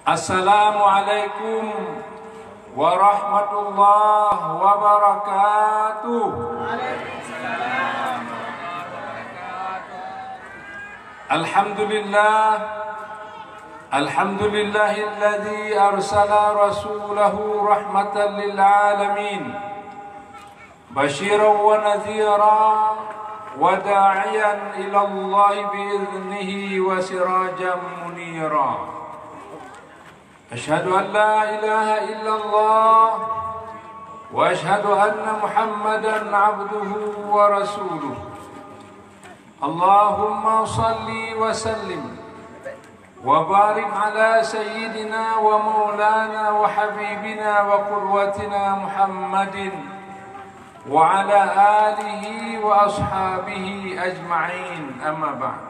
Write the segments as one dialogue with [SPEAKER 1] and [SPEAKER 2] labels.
[SPEAKER 1] Assalamualaikum warahmatullahi wabarakatuh. Alhamdulillah, alhamdulillahilladzi arsala rasulahu rahmatan lil alamin, basyiran wa nadhiran wa da'iyan ila Allah bi'idhnihi wa sirajan munira. Asyhadu an la ilaha illallah wa asyhadu anna Muhammadan abduhu wa rasuluh. Allahumma salli wa sallim wa barik ala sayyidina wa maulana wa habibina wa qudwatina Muhammadin wa ala alihi wa ashabihi ajma'in, amma ba'd.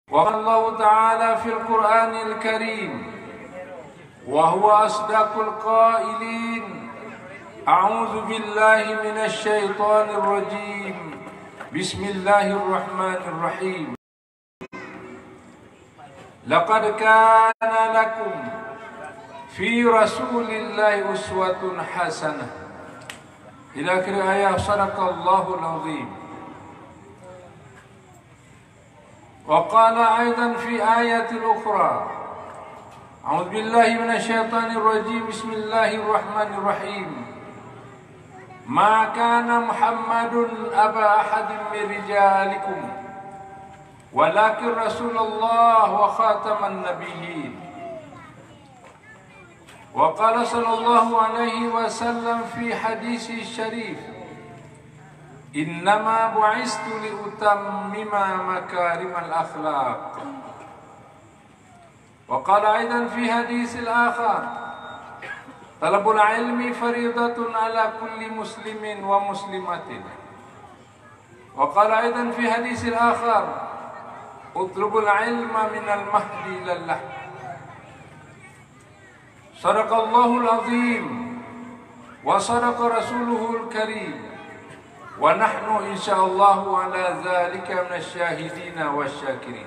[SPEAKER 1] وقال الله تعالى في القرآن الكريم وهو أصدق القائلين: أعوذ بالله من الشيطان الرجيم، بسم الله الرحمن الرحيم. لقد كان لكم في رسول الله أسوة حسنة إلى آخر آية. صدق الله العظيم. وقال أيضا في آية أخرى: أعوذ بالله من الشيطان الرجيم، بسم الله الرحمن الرحيم. ما كان محمد أبا أحد من رجالكم ولكن رسول الله وخاتم النبيين. وقال صلى الله عليه وسلم في حديثه الشريف: إنما بعثت لأتمم مكارم الأخلاق. وقال أيضا في حديث الآخر: طلب العلم فريضة على كل مسلم ومسلمة. وقال أيضا في حديث الآخر: اطلب العلم من المهد إلى اللحد. صدق الله العظيم وصدق رسوله الكريم، wa nahnu insyaallah ala zalika minasyahidin wasyakirin.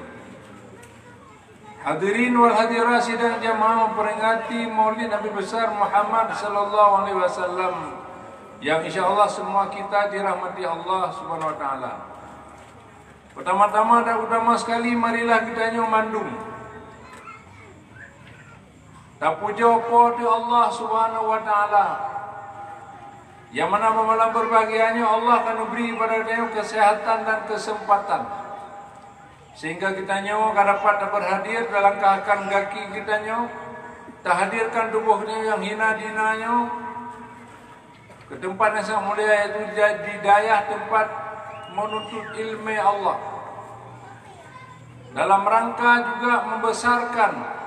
[SPEAKER 1] Hadirin wal hadirat sidang jamaah memperingati Maulid Nabi besar Muhammad sallallahu alaihi wasallam yang insyaallah semua kita dirahmati Allah Subhanahu wa taala. Pertama-tama dan utama sekali, marilah kita mandung tak puja kepada Allah Subhanahu wa taala, yang mana malam berbahagianya Allah akan memberi kepada dia kesehatan dan kesempatan, sehingga kita nyawa dapat berhadir dalam kehakan kaki kita nyawa, tak hadirkan tubuhnya yang hina dinanya ke tempat yang sangat mulia, yaitu di daya tempat menuntut ilmu Allah, dalam rangka juga membesarkan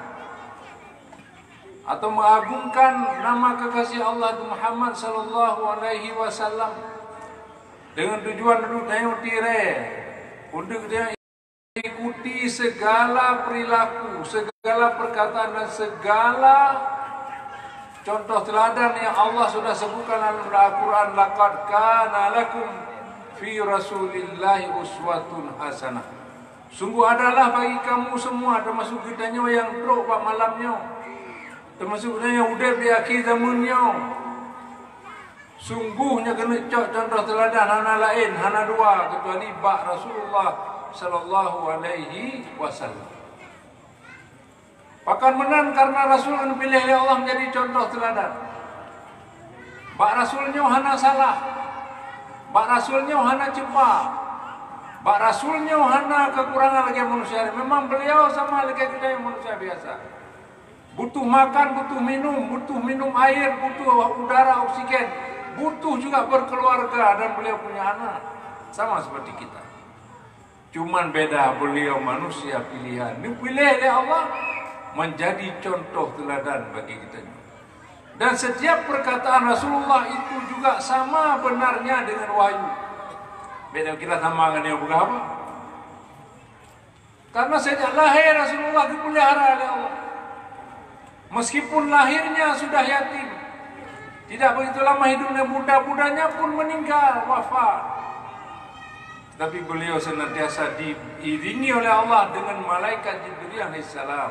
[SPEAKER 1] atau mengagungkan nama kekasih Allah Muhammad sallallahu alaihi wasallam, dengan tujuan untuk tengok tire, untuk dia ikuti segala perilaku, segala perkataan dan segala contoh teladan yang Allah sudah sebutkan dalam Al-Quran. Laqad kana lakum fi rasulillahi uswatun hasanah. Sungguh adalah bagi kamu semua, termasuk kita yang teruk pak malamnya, termasuknya yang udah di akhir zamannya, sungguhnya kena cok contoh teladan hana lain, hana dua, kecuali bak Rasulullah sallallahu alaihi wasallam. Bahkan menan karena Rasul yang dipilih oleh Allah menjadi contoh teladan. Bak Rasulnya hana salah, bak Rasulnya hana cepat, bak Rasulnya hana kekurangan lagi manusia. Memang beliau sama lagi kita yang manusia biasa. Butuh makan, butuh minum air, butuh udara, oksigen, butuh juga berkeluarga, dan beliau punya anak, sama seperti kita. Cuman beda, beliau manusia pilihan, dipilih oleh Allah menjadi contoh teladan bagi kita. Dan setiap perkataan Rasulullah itu juga sama benarnya dengan wahyu. Beda kita sama dengan yang berapa? Karena sejak lahir Rasulullah dipelihara oleh Allah. Meskipun lahirnya sudah yatim, tidak begitu lama hidupnya, budak-budaknya pun meninggal, wafat. Tapi beliau senantiasa diiringi oleh Allah dengan malaikat Jibril alaihissalam.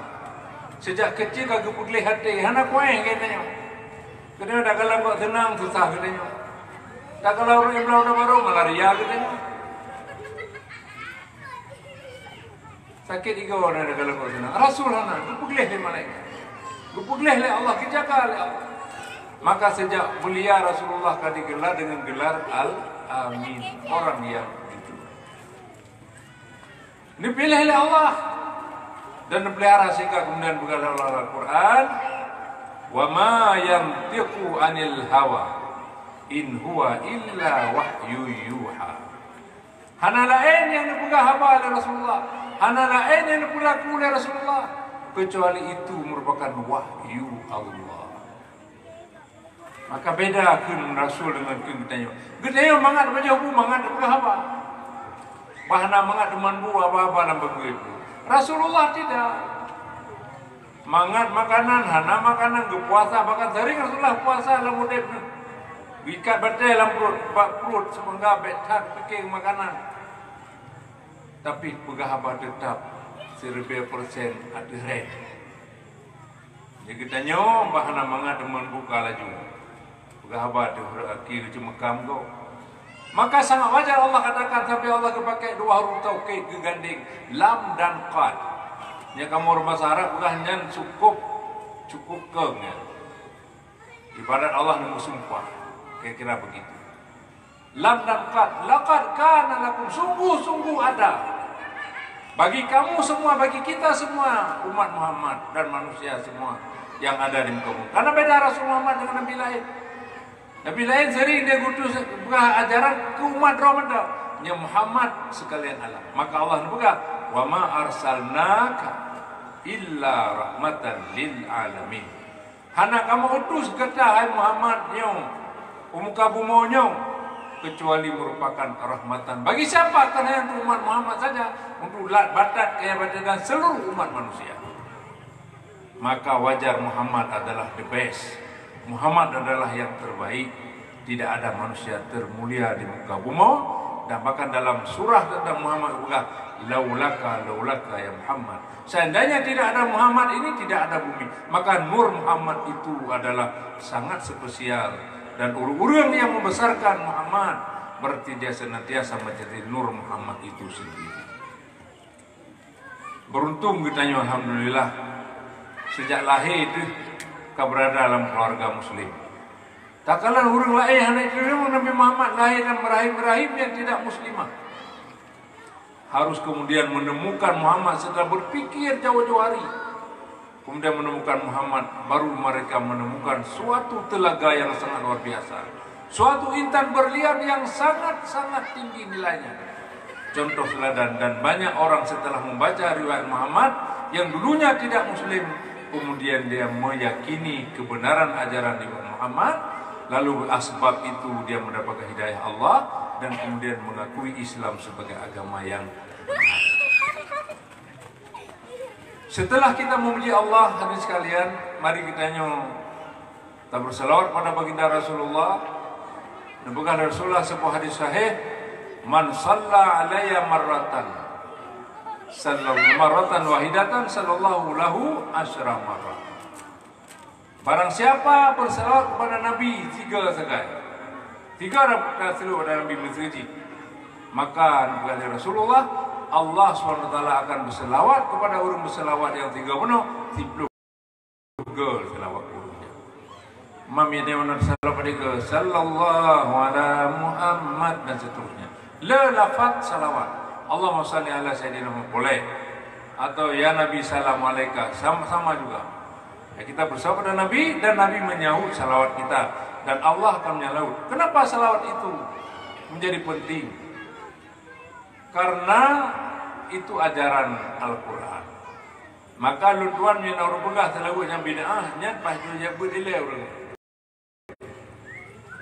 [SPEAKER 1] Sejak kecil kagak putih hati, hana kuaing katanya. Katanya dah kalau kau tenang susah katanya. Tak kalau orang yang belum baru malaria katanya. Sakit juga orang dah kalau kau tenang. Rasul hana, putih le malaikat. Putih le Allah, kejaga le Allah. Maka sejak mulia Rasulullah kadi gelar dengan gelar Al-Amin, orang yang dipilih oleh Allah dan dipelihara sehingga kemudian berkata Allah Al-Quran, wa ma yantiqu anil hawa in huwa illa wahyu yuha. Hana lain yang dipegang haba oleh Rasulullah, hana lain yang diperlaku oleh Rasulullah, kecuali itu merupakan wahyu Allah. Maka beda kun Rasul dengan kun kita mangat baca hukum mangat dipegang haba. Bahana mangat teman bu apa-apa nampak begitu. Rasulullah tidak. Mangat makanan, hana makanan, puasa, bahkan sering Rasulullah puasa dalam mudah. Bikat batai dalam perut, semangga betat bikin makanan. Tapi pegahaba tetap 1000% ada red. Jadi kita nyom bahana mangat teman buka laju. Pegahaba tu kira cuma kam kau. Maka sangat wajar Allah katakan sampai Allah kepakai dua huruf taukid geganding lam dan qad. Ya kamu orang bahasa Arab bukannya cukup kengnya. Ibarat Allah yang bersumpah. Kira-kira begitu. Lam dan qad. Laqad kana lakum, sungguh-sungguh ada. Bagi kamu semua, bagi kita semua, umat Muhammad dan manusia semua yang ada di muka bumi. Karena beda Rasul Muhammad dengan Nabi lain. Nabi lain sering dia gutus ajaran ke umat Ramadan. Ya Muhammad sekalian alam. Maka Allah berkata, wa ma arsalnaka illa rahmatan lil alamin. Hana kamu utus kata hai Muhammad nyong, umuka bumo nyong, kecuali merupakan rahmatan bagi siapa? Karena untuk umat Muhammad saja, untuk batat kaya batat seluruh umat manusia. Maka wajar Muhammad adalah the best. Muhammad adalah yang terbaik. Tidak ada manusia termulia di muka bumi. Dan bahkan dalam surah tentang Muhammad juga, laulaka ya Muhammad. Seandainya tidak ada Muhammad ini, tidak ada bumi. Maka nur Muhammad itu adalah sangat spesial. Dan orang yang membesarkan Muhammad berarti dia senantiasa menjadi nur Muhammad itu sendiri. Beruntung kita, alhamdulillah, sejak lahir itu kau berada dalam keluarga muslim. Tak kalah orang lain anak cucu Nabi Muhammad lahir dan merahim yang tidak muslimah. Harus kemudian menemukan Muhammad setelah berpikir jauh-jauh hari. Kemudian menemukan Muhammad, baru mereka menemukan suatu telaga yang sangat luar biasa. Suatu intan berlian yang sangat-sangat tinggi nilainya. Contoh teladan, dan banyak orang setelah membaca riwayat Muhammad yang dulunya tidak muslim, kemudian dia meyakini kebenaran ajaran Imam Muhammad, lalu asbab itu dia mendapatkan hidayah Allah dan kemudian mengakui Islam sebagai agama yang benar. Setelah kita memuji Allah, hadirin sekalian, mari kita berselawat pada baginda Rasulullah. Dan bukan Rasulullah sebuah hadis sahih, man shalla alayya marratan wahidatan sallallahu lahu asyra marrah. Barang siapa berselawat kepada Nabi 3 sekali, 3 kali kepada Nabi Muhammad, maka kata Rasulullah, Allah SWT akan berselawat kepada orang berselawat yang 3 penuh 30 selawat urungnya. Mami dia mana selawat pada sallallahu ala Muhammad dan seterusnya. La lafaz salawat. Allahumma salli ala sayyidina Muhammad boleh, atau ya Nabi salam alaika, sama-sama juga. Ya, kita bersama pada Nabi dan Nabi menyahut salawat kita dan Allah akan menyahut. Kenapa salawat itu menjadi penting? Karena itu ajaran Al-Quran. Maka luntuan yang orang pegah selalu yang bid'ahnya pasti dia berdilai orang.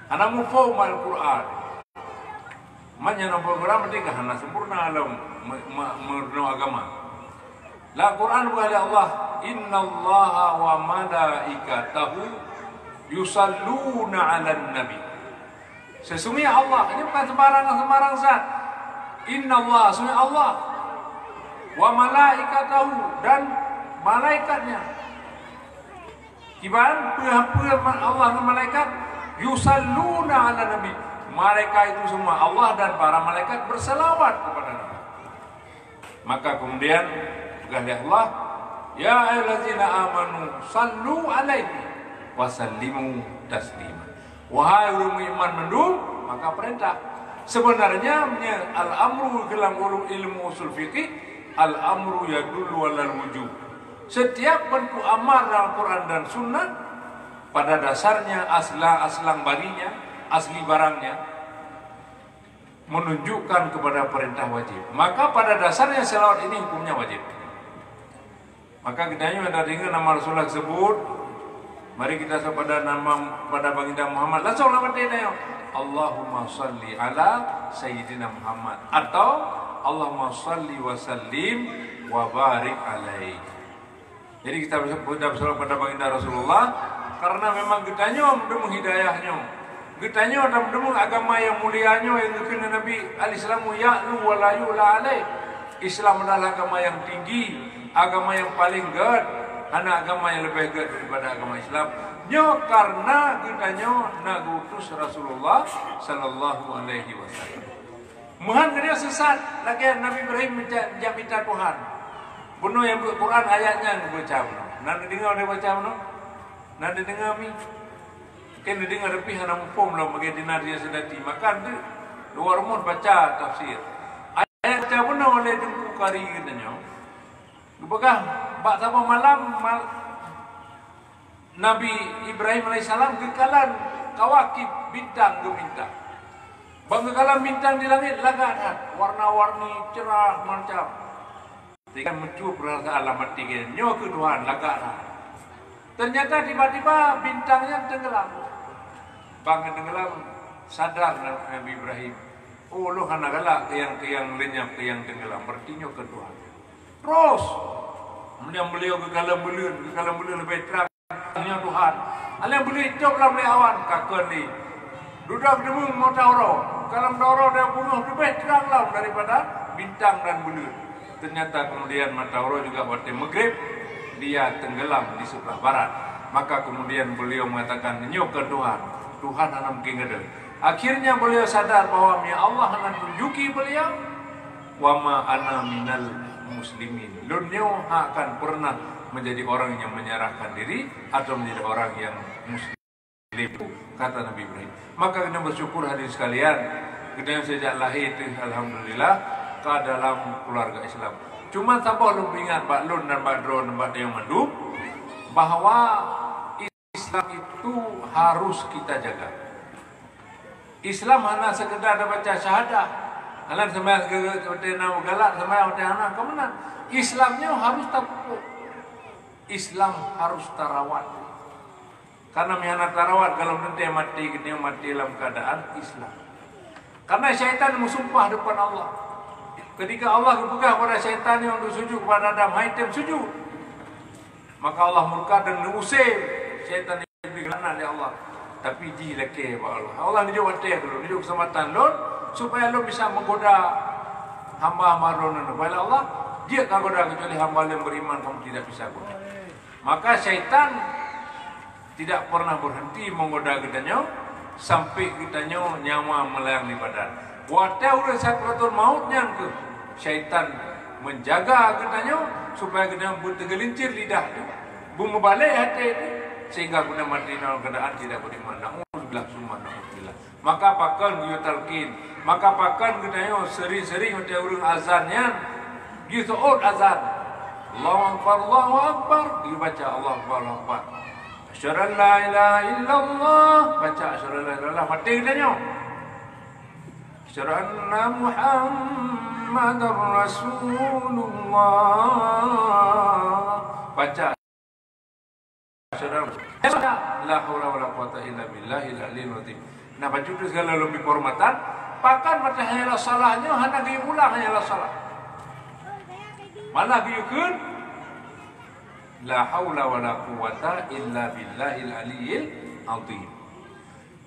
[SPEAKER 1] Anak mufaham Al-Quran. Maknya nampak Quran mereka hana sempurna dalam menurut agama. La Quran berkata Allah, Inna Allaha wa malaikatahu yusalluna ala nabi. Sesungguhnya Allah, ini bukan sembarang zat. Innallaha, sunnya Allah, wa malaikatahu, dan malaikatnya. Kiban Allah dan malaikat yusalluna ala nabi. Mereka itu semua, Allah dan para malaikat berselawat kepada Nabi. Maka kemudian kata Allah, ya ayyuhallazina amanu sallu alaihi wa sallimu taslima. Wahai orang beriman mendung, maka perintah. Sebenarnya al-amru dalam ilmu usul fikih, al-amru yadullu alal wujub. Setiap bentuk amar dalam Quran dan Sunnah pada dasarnya aslang barinya, asli barangnya menunjukkan kepada perintah wajib. Maka pada dasarnya selawat ini hukumnya wajib. Maka kita ada dengar nama Rasulullah sebut, mari kita kepada nama pada baginda Muhammad. Langsung nama dia Allahumma salli ala Sayyidina Muhammad, atau Allahumma salli wa sallim wa barik alaihi. Jadi kita bersalawat pada baginda Rasulullah karena memang kitanya mendemung hidayahnya, kitanya mendemung agama yang mulianya yang dikena Nabi al-Islamu ya'lu wa la yu'la alaih. Islam adalah agama yang tinggi, agama yang paling gede, anak agama yang lebih gede daripada agama Islam. Nyo karena kitanya nak utus Rasulullah sallallahu alaihi wasallam. Muhan dia sesat lagi Nabi Ibrahim minta Tuhan. Bunuh yang Quran ayatnya baca. Nanti dengar dia baca no. Nanti dengar mi. Kena dengar lebih hana mufum lah bagi dinar dia sedati. Maka dia luar mun baca tafsir. Ayat baca bunuh oleh Tengku Kari katanya. Apakah bak sama malam Nabi Ibrahim alaihissalam kekalan kawakib bintang geminta. Bang kekalan bintang di langit lagahan warna-warni cerah macam. Tiga mencuba perasaan alamat tiga nyo ke Tuhan lagahan. Ternyata tiba-tiba bintangnya tenggelam. Bang tenggelam sadar Nabi Ibrahim. Oh lu hana galak ke yang lenyap ke yang tenggelam bertinyo ke Tuhan. Terus kemudian beliau ke kalam beliau lebih terang. Nya Tuhan, alam boleh hidup dalam awan kakak ni. Duduk demung mau tauro, kalau tauro dia bunuh lebih terang lah daripada bintang dan bulan. Ternyata kemudian Matauro juga waktu maghrib dia tenggelam di sebelah barat. Maka kemudian beliau mengatakan nyok ke Tuhan, Tuhan anak mungkin ada. Akhirnya beliau sadar bahwa Allah akan tunjuki beliau, wama ana minal muslimin. Beliau akan pernah menjadi orang yang menyerahkan diri atau menjadi orang yang muslim, kata Nabi Ibrahim. Maka kita bersyukur hadirin sekalian, kita sejak lahir itu alhamdulillah ke dalam keluarga Islam. Cuma tambah lu ingat Pak Lun dan Pak Dron dan Pak Deong Mandu bahwa Islam itu harus kita jaga. Islam hanya sekedar baca syahadah, hanya sembahyang ke nama galak, sembahyang ke anak kemenang. Islamnya harus tapuk. Islam harus tarawat. Karena mihanat tarawat kalau nanti mati kita mati dalam keadaan Islam. Karena syaitan bersumpah depan Allah. Ketika Allah berpegang pada syaitan yang untuk sujud kepada Adam, haitem sujud. Maka Allah murka dan mengusir syaitan yang berkelana oleh Allah. Tapi dilekeh Allah. Allah ni jawab dulu, ni jawab kesempatan Lord supaya lo bisa menggoda hamba-hamba Ronan. Supaya Allah dia tak goda kecuali hamba yang beriman kamu tidak bisa goda. Maka syaitan tidak pernah berhenti menggoda kitanya sampai kitanya nyawa melayang di badan. Wadah udah sakratul mautnya ke syaitan menjaga kitanya supaya kitanya bertegelincir lidah tu, bumi balik hati itu sehingga kita mati dalam keadaan tidak beriman. Na'udzubillah summa na'udzubillah. Maka pakan kita talqin, maka pakan kitanya sering-sering kita urung azannya, gitu azan. Allahu Akbar, Allahu Akbar, dibaca Allah Akbar. Asyhadu an la ilaha illallah, baca asyhadu an la ilaha illallah, mati kitanya. Asyhadu anna Muhammadar Rasulullah, baca asyhadu la haula wala quwata illa billahil aliyil azim. Nah baca itu segala lebih kehormatan, bahkan mata hanyalah salahnya hanya gaya ulang hanyalah salah. Malah gayukeun la haula wala quwata illa billahil aliyil azim.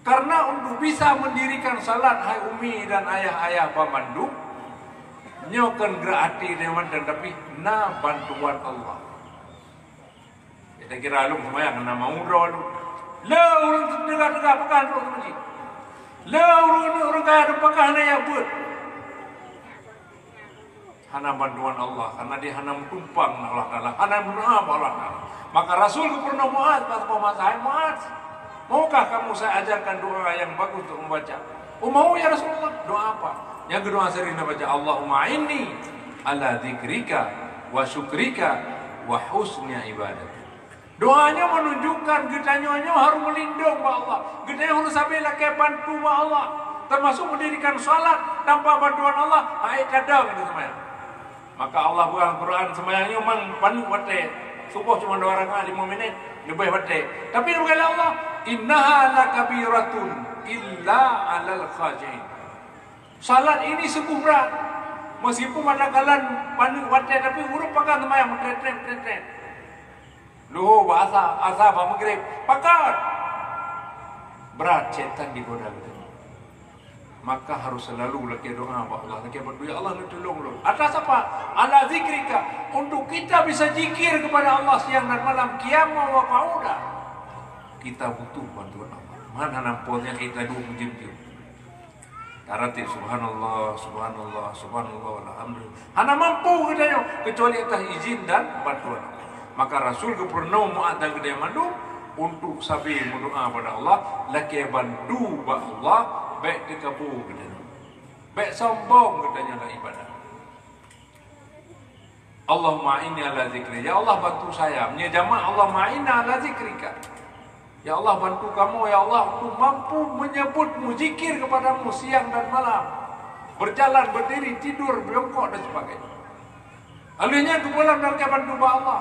[SPEAKER 1] Karena untuk bisa mendirikan salat hai umi dan ayah-ayah pamandu, nyokan gerak hati dia mantan tapi na bantuan Allah. Kita kira lu semayang na mau ro lu. La urang tegak-tegak pekan ro tu. La urang kaya pekan na ya buat. Hana bantuan Allah karena dia hana tumpang Allah Taala, hana berdoa Allah Taala. Maka Rasul pernah Muaz Muaz, maukah kamu saya ajarkan doa yang bagus untuk membaca? Oh mau ya Rasulullah. Doa apa? Yang kedua sering baca Allahumma inni ala dzikrika wa syukrika wa husni ibadat. Doanya menunjukkan getanya harus melindung ba Allah. Getanya harus sampai lakai bantu ba Allah. Termasuk mendirikan salat tanpa bantuan Allah, ai kadang itu semayang. Maka Allah bukan Quran semayangnya memang penuh wate. Subuh cuma 2 rakaat 5 minit lebih wate. Tapi bukan Allah, innaha lakabiratun illa 'alal khashi'in. Salat ini sungguh berat. Meskipun manakalan penuh wate tapi huruf pakai semayang tret. Luhu bahasa asar maghrib pakat. Berat setan digoda gitu. Maka harus selalu lagi doa ba Allah, lagi berdoa ya Allah tolong lu. Atas apa? Ala zikrika, untuk kita bisa zikir kepada Allah siang dan malam qiyamah wa qu'uda. Kita butuh bantuan Allah. Mana nampolnya kita dua menjim-jim. Tarati subhanallah, subhanallah, subhanallah alhamdulillah. Hana mampu kita kecuali atas izin dan bantuan Allah. Maka Rasul pernah mu'adz gede mandu untuk sabi berdoa pada Allah, laki bantu ba Allah baik dikabul katanya. Baik sombong katanya dalam ibadah. Allahumma inni ala zikri. Ya Allah bantu saya. Menyajama Allahumma inni ala zikrika. Ya Allah bantu kamu ya Allah untuk mampu menyebutmu zikir kepadamu siang dan malam. Berjalan, berdiri, tidur, berjongkok dan sebagainya. Alihnya kebulan dan bantu Allah.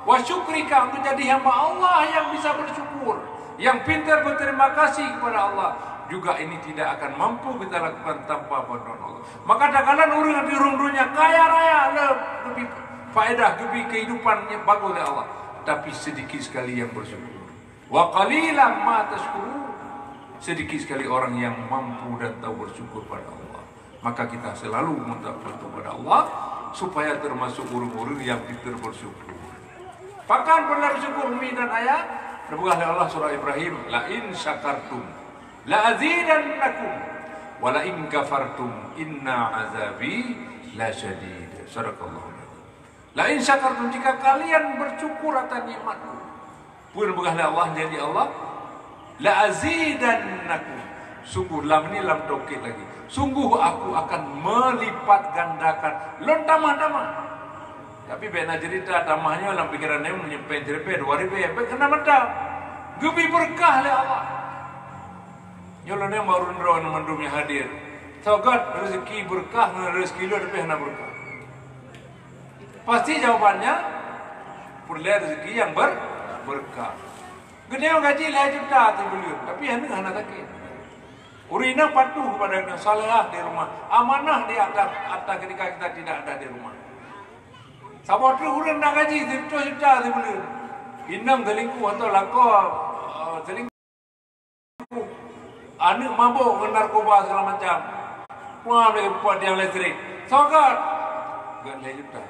[SPEAKER 1] Wa syukrika, untuk jadi hamba Allah yang bisa bersyukur, yang pintar berterima kasih kepada Allah. Juga ini tidak akan mampu kita lakukan tanpa bantuan Allah. Maka kadang-kadang orang di dunia kaya raya, lebih faedah, lebih kehidupannya bagus oleh Allah. Tapi sedikit sekali yang bersyukur. Wa qalilan ma tashkurun. Sedikit sekali orang yang mampu dan tahu bersyukur pada Allah. Maka kita selalu minta bantuan kepada Allah supaya termasuk orang-orang yang pintar bersyukur. Bahkan pernah bersyukur umi dan ayah. Terbuka oleh Allah surah Ibrahim, la in syakartum la azidannakum wa la in kafartum inna azabi la syadid. Sadaqallahu. La in syakartum, jika kalian bersyukur atas nikmatku. Pun berkah oleh Allah jadi Allah, la azidannakum. Sungguh lam ni lam taukid lagi. Sungguh aku akan melipat gandakan. Lon tamah-tamah. Tapi bena cerita tamahnya dalam pikiran dia menyimpan cerita 2000 kena mata. Gebi berkah oleh Allah. Nyolong yang baru nerawan mendumnya hadir. Sogat rezeki berkah dengan rezeki lu lebih nak berkah. Pasti jawabannya perlu rezeki yang berkah. Gede gaji lah juta tu beliau. Tapi hana sakit. Urina patuh kepada yang saleh di rumah. Amanah di atas ketika kita tidak ada di rumah. Sabot tu urang nak gaji juta tu beliau. Inang selingkuh atau lako selingkuh. Anak mabuk dengan narkoba segala macam. Wah, mereka buat yang listrik. Sokat. Gak lagi juta.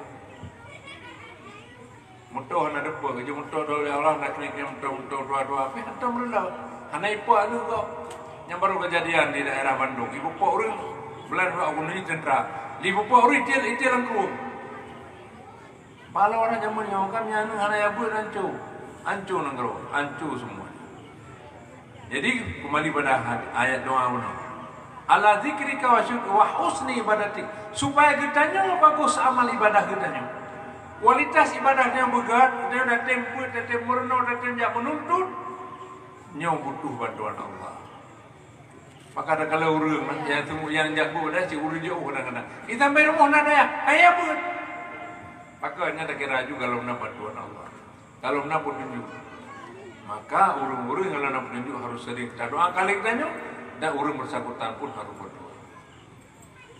[SPEAKER 1] Motor nak depa kerja motor oleh Allah nak klik motor dua-dua. Tapi hantar mula. Hana ipa tu kok. Yang baru kejadian di daerah Bandung. Ibu pak orang belan aku ni tentera. Ibu pak orang itu langku. Pala orang zaman yang kan yang hana ya buat ancu nanggro, ancu semua. Jadi kembali pada ayat doa mana? Ala zikrika wa husni ibadatik. Supaya kitanya bagus amal ibadah kitanya. Kualitas ibadahnya begat, dia dah tempuh, dah temurno, dah tenjak menuntut. Nyo butuh bantuan Allah. Maka ada kalau urang yang jago dah si urang jauh kadang-kadang. Kita sampai rumah nak ya, ayah pun. Maka nya tak kira juga kalau nak bantuan Allah. Kalau nak petunjuk. Maka urang-urang kalau nak petunjuk harus sering kita doa kali kita dan urang bersangkutan pun harus berdoa.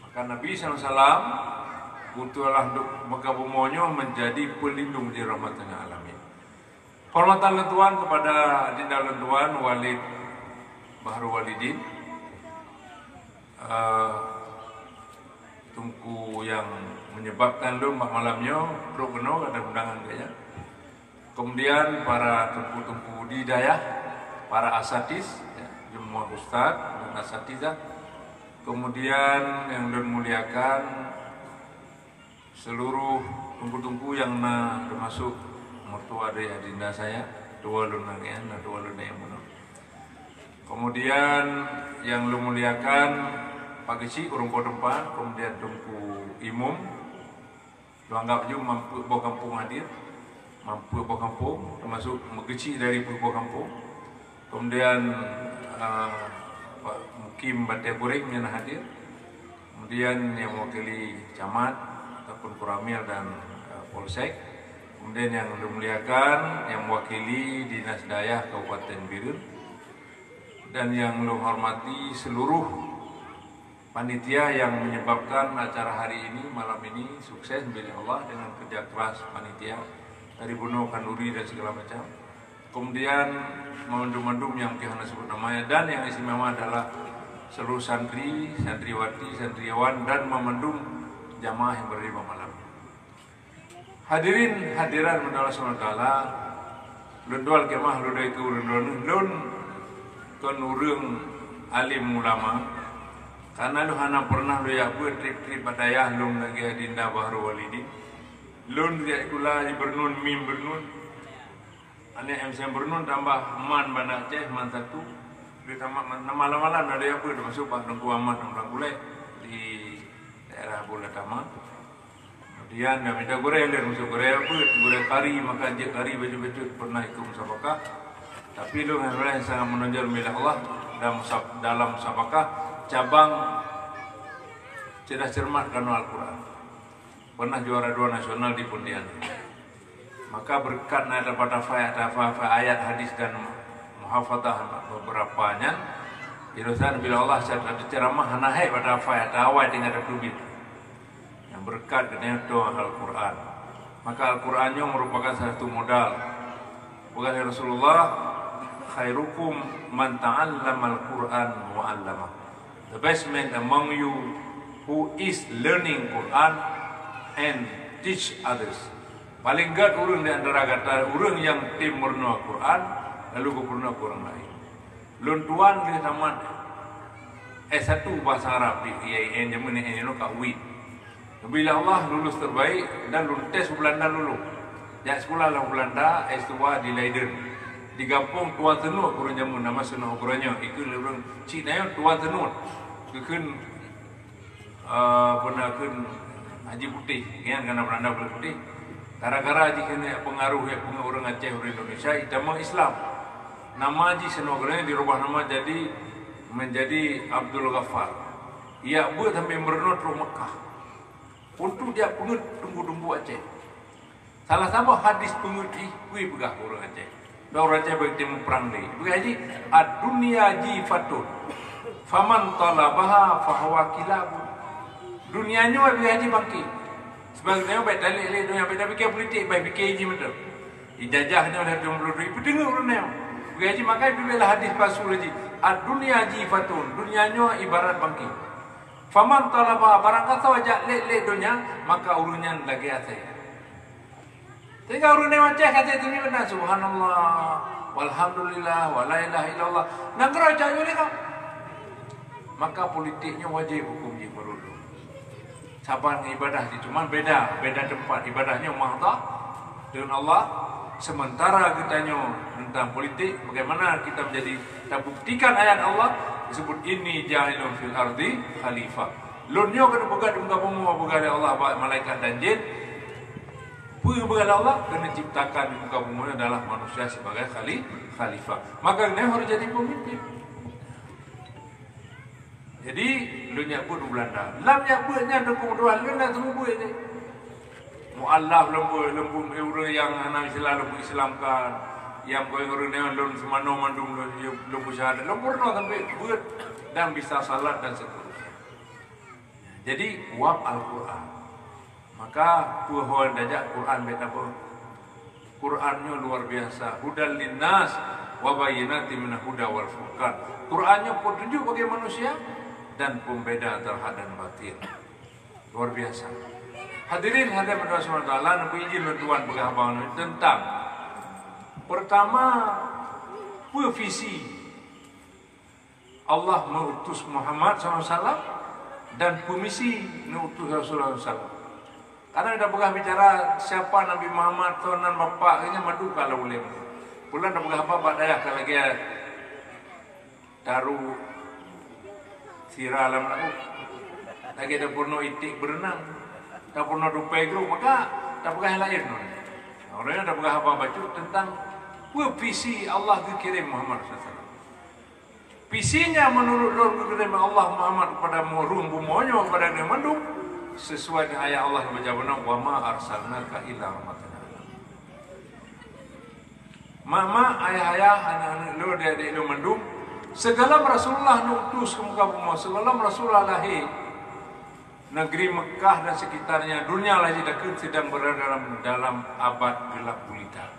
[SPEAKER 1] Maka Nabi SAW butuhlah untuk mengkabumonyo menjadi pelindung di rahmatnya alamin. Hormatan lentuan kepada adinda lentuan Walid Bahru Walidin. tungku yang menyebabkan lu malamnya perlu penuh ada undangan kayaknya. Kemudian para tungku-tungku di daya, para asatis, ya, semua ustaz dan asatizah. Kemudian yang muliakan seluruh tungku-tungku yang termasuk mertua dari adinda saya, dua lunang ya, dua lunang yang benar. Kemudian yang muliakan Pak Geci urung tempat, kemudian tungku imum, anggap juga mampu bawa kampung hadir, mampu bawa kampung, termasuk Geci dari bawa kampung. Kemudian Pak Mukim Batai Buring yang hadir, kemudian yang mewakili camat ataupun Kuramil dan Polsek, kemudian yang dimuliakan yang mewakili Dinas Daya Kabupaten Birun, dan yang hormati seluruh panitia yang menyebabkan acara hari ini, malam ini sukses bila Allah dengan kerja keras panitia dari Bono, Kanduri dan segala macam. Kemudian memendum-mendum yang Kihana sebut namanya, dan yang istimewa adalah seluruh santri, santriwati, santriawan dan memendum jamaah yang berada di malam. Hadirin hadiran mendalam SWT, lundual kemah luda itu lun kan urang alim ulama, karena lu hana pernah lu ya buat trip-trip badayah lum lagi adinda Bahru Walidin, lun dia kula bernun mim bernun. Ane MC Bernun tambah man Banda Aceh man satu di malam-malam ada apa masuk Pak Tengku Ahmad orang Gulai di daerah Bola Tama. Kemudian kami dah goreng dan masuk goreng apa goreng kari, makan je kari baju-baju pernah ikut musabakah. Tapi lu yang sangat menonjol milik Allah dalam musabakah cabang cerdas cermat kanal Al-Quran. Pernah juara 2 nasional di Pontianak. Maka berkat ada pada ayat hadis dan muhafadah beberapanya, ilusan bila Allah ada ceramah hanahai pada ayat awal dengan ada kubit yang berkat dengan doa Al-Quran. Maka Al-Qurannya merupakan satu modal. Bukan Rasulullah, khairukum man ta'allama Al-Quran wa 'allama. The best man among you who is learning Quran and teach others. Paling gad urang di antara kata urang yang tim murna Quran lalu berpurna ke orang lain. Lun tuan dia tamat S1 bahasa Arab di IAIN zaman ini kawin. Bila Allah lulus terbaik dan lulus tes Belanda lulu. Jak sekolah lah Belanda S2 di Leiden. Di kampung Tuan Tenut urang zaman nama senang ukurannya itu urang Cina Tuan Tenut. Kekun pernah kun Haji Putih, kan karena Belanda putih. Gara-gara jika pengaruh orang Aceh orang Indonesia itama Islam. Nama Haji Senogoranya dirubah nama menjadi Abdul Ghaffar. Ia buat sampai merenut ke Mekah. Untuk dia pengut tunggu-tunggu Aceh. Salah satu hadis penguti kui begah orang Aceh. Orang Aceh baik temu perang ni. Begah Haji, ad-dunya jifatun. Faman talabaha fahuwa kilabu. Dunianya begah Haji bangkit. Sebagainya baik dalil dunia baik fikir politik baik fikir haji betul. Ijazahnya oleh 20 ribu dengar urunnya. Haji makanya bila hadis palsu haji. Ad-dunya jifatun, dunianya ibarat bangkit. Faman talaba barang kata wajak lek dunia maka urunnya lagi atas. Jika urunnya macam kata itu ni benar subhanallah walhamdulillah wala ilaha illallah. Negara jauh ni kau. Maka politiknya wajib hukum je perlu. Sabar ibadah itu cuma beda tempat ibadahnya mahta dengan Allah. Sementara kitanya tentang politik, bagaimana kita buktikan ayat Allah disebut ini jahilun fil ardi khalifah. Lunyo kena begat muka bumi begat Allah malaikat dan jin. Begat Allah kena ciptakan di muka bumi adalah manusia sebagai khalifah. Maka dia harus jadi pemimpin. Jadi lu nyabut Belanda. Lam nyabutnya dukung dua lu nak tunggu buat ni. Muallaf lembu orang yang anak Islam lembu Islamkan, yang kau orang yang lun semano mandum lembu syahadat, lembu no sampai buat dan bisa salat dan seterusnya. Jadi wab Al-Quran. Maka puhon dajak Quran betapa. Qurannya luar biasa. Hudal linnas wa bayyinatin minal huda wal furqan. Qurannya petunjuk bagi manusia dan pembeda antara hak dan batin. Luar biasa. Hadirin hadirat Rasulullah Taala, nabi izin tuan berabang tentang pertama visi Allah mengutus Muhammad SAW dan misi mengutus Rasulullah SAW. Karena dah pernah bicara siapa Nabi Muhammad tuanan bapaknya madu kalau boleh. Bulan dah pernah apa daya kalau dia taruh sirah alam laut. Lagi dah pernah itik berenang, dah pernah dupai guru, maka dah pernah lain. Orangnya dah pernah apa baca tentang visi Allah dikirim Muhammad SAW. Visinya menurut dikirim Allah Muhammad kepada murung bumonyo kepada dia manduk sesuai dengan ayat Allah yang berjawab wa ma arsalnaka illa rahmatan lil alamin. Mama ayah-ayah anak-anak lu adik-adik lu mandum segala Rasulullah nutus ke muka bumi, segala Rasulullah lahir negeri Mekah dan sekitarnya, dunia lagi sedang berada dalam abad gelap gulita.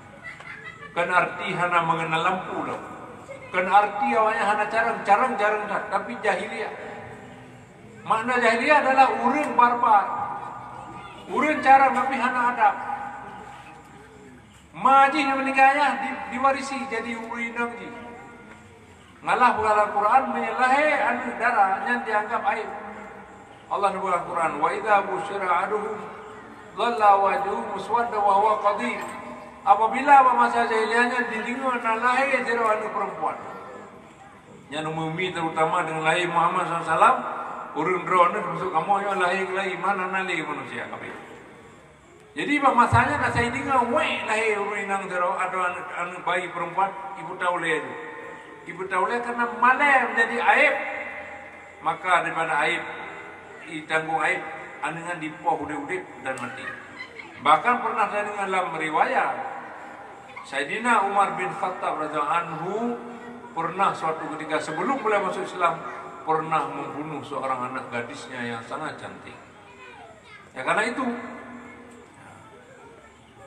[SPEAKER 1] Kan arti hana mengenal lampu dah. Kan arti awalnya hana jarang dah, tapi jahiliyah. Makna jahiliyah adalah urang barbar. Urang jarang tapi hana adab. Maji yang meninggalnya diwarisi jadi urinang ji. Ngalah bukan Al-Quran menyalahi anu darah yang dianggap aib. Allah nubuh Al-Quran wa idza busyira aduhum dhalla wajhuhu muswadda wa huwa qadim. Apabila masa jahiliyahnya didengar lahir dari anu perempuan. Yang umumi terutama dengan lahir Muhammad SAW, urun drone masuk kamu yang lahir mana nali manusia kabeh. Jadi masanya nak saya dengar lahir urun nang dero ada anu bayi perempuan ibu taule itu. Ibu taule karena malam menjadi aib. Maka daripada aib ditanggung aib dengan dipoh udip dan mati. Bahkan pernah saya dengar dalam riwayat Sayyidina Umar bin Khattab radhiyallahu anhu pernah suatu ketika sebelum mulai masuk Islam pernah membunuh seorang anak gadisnya yang sangat cantik. Ya karena itu.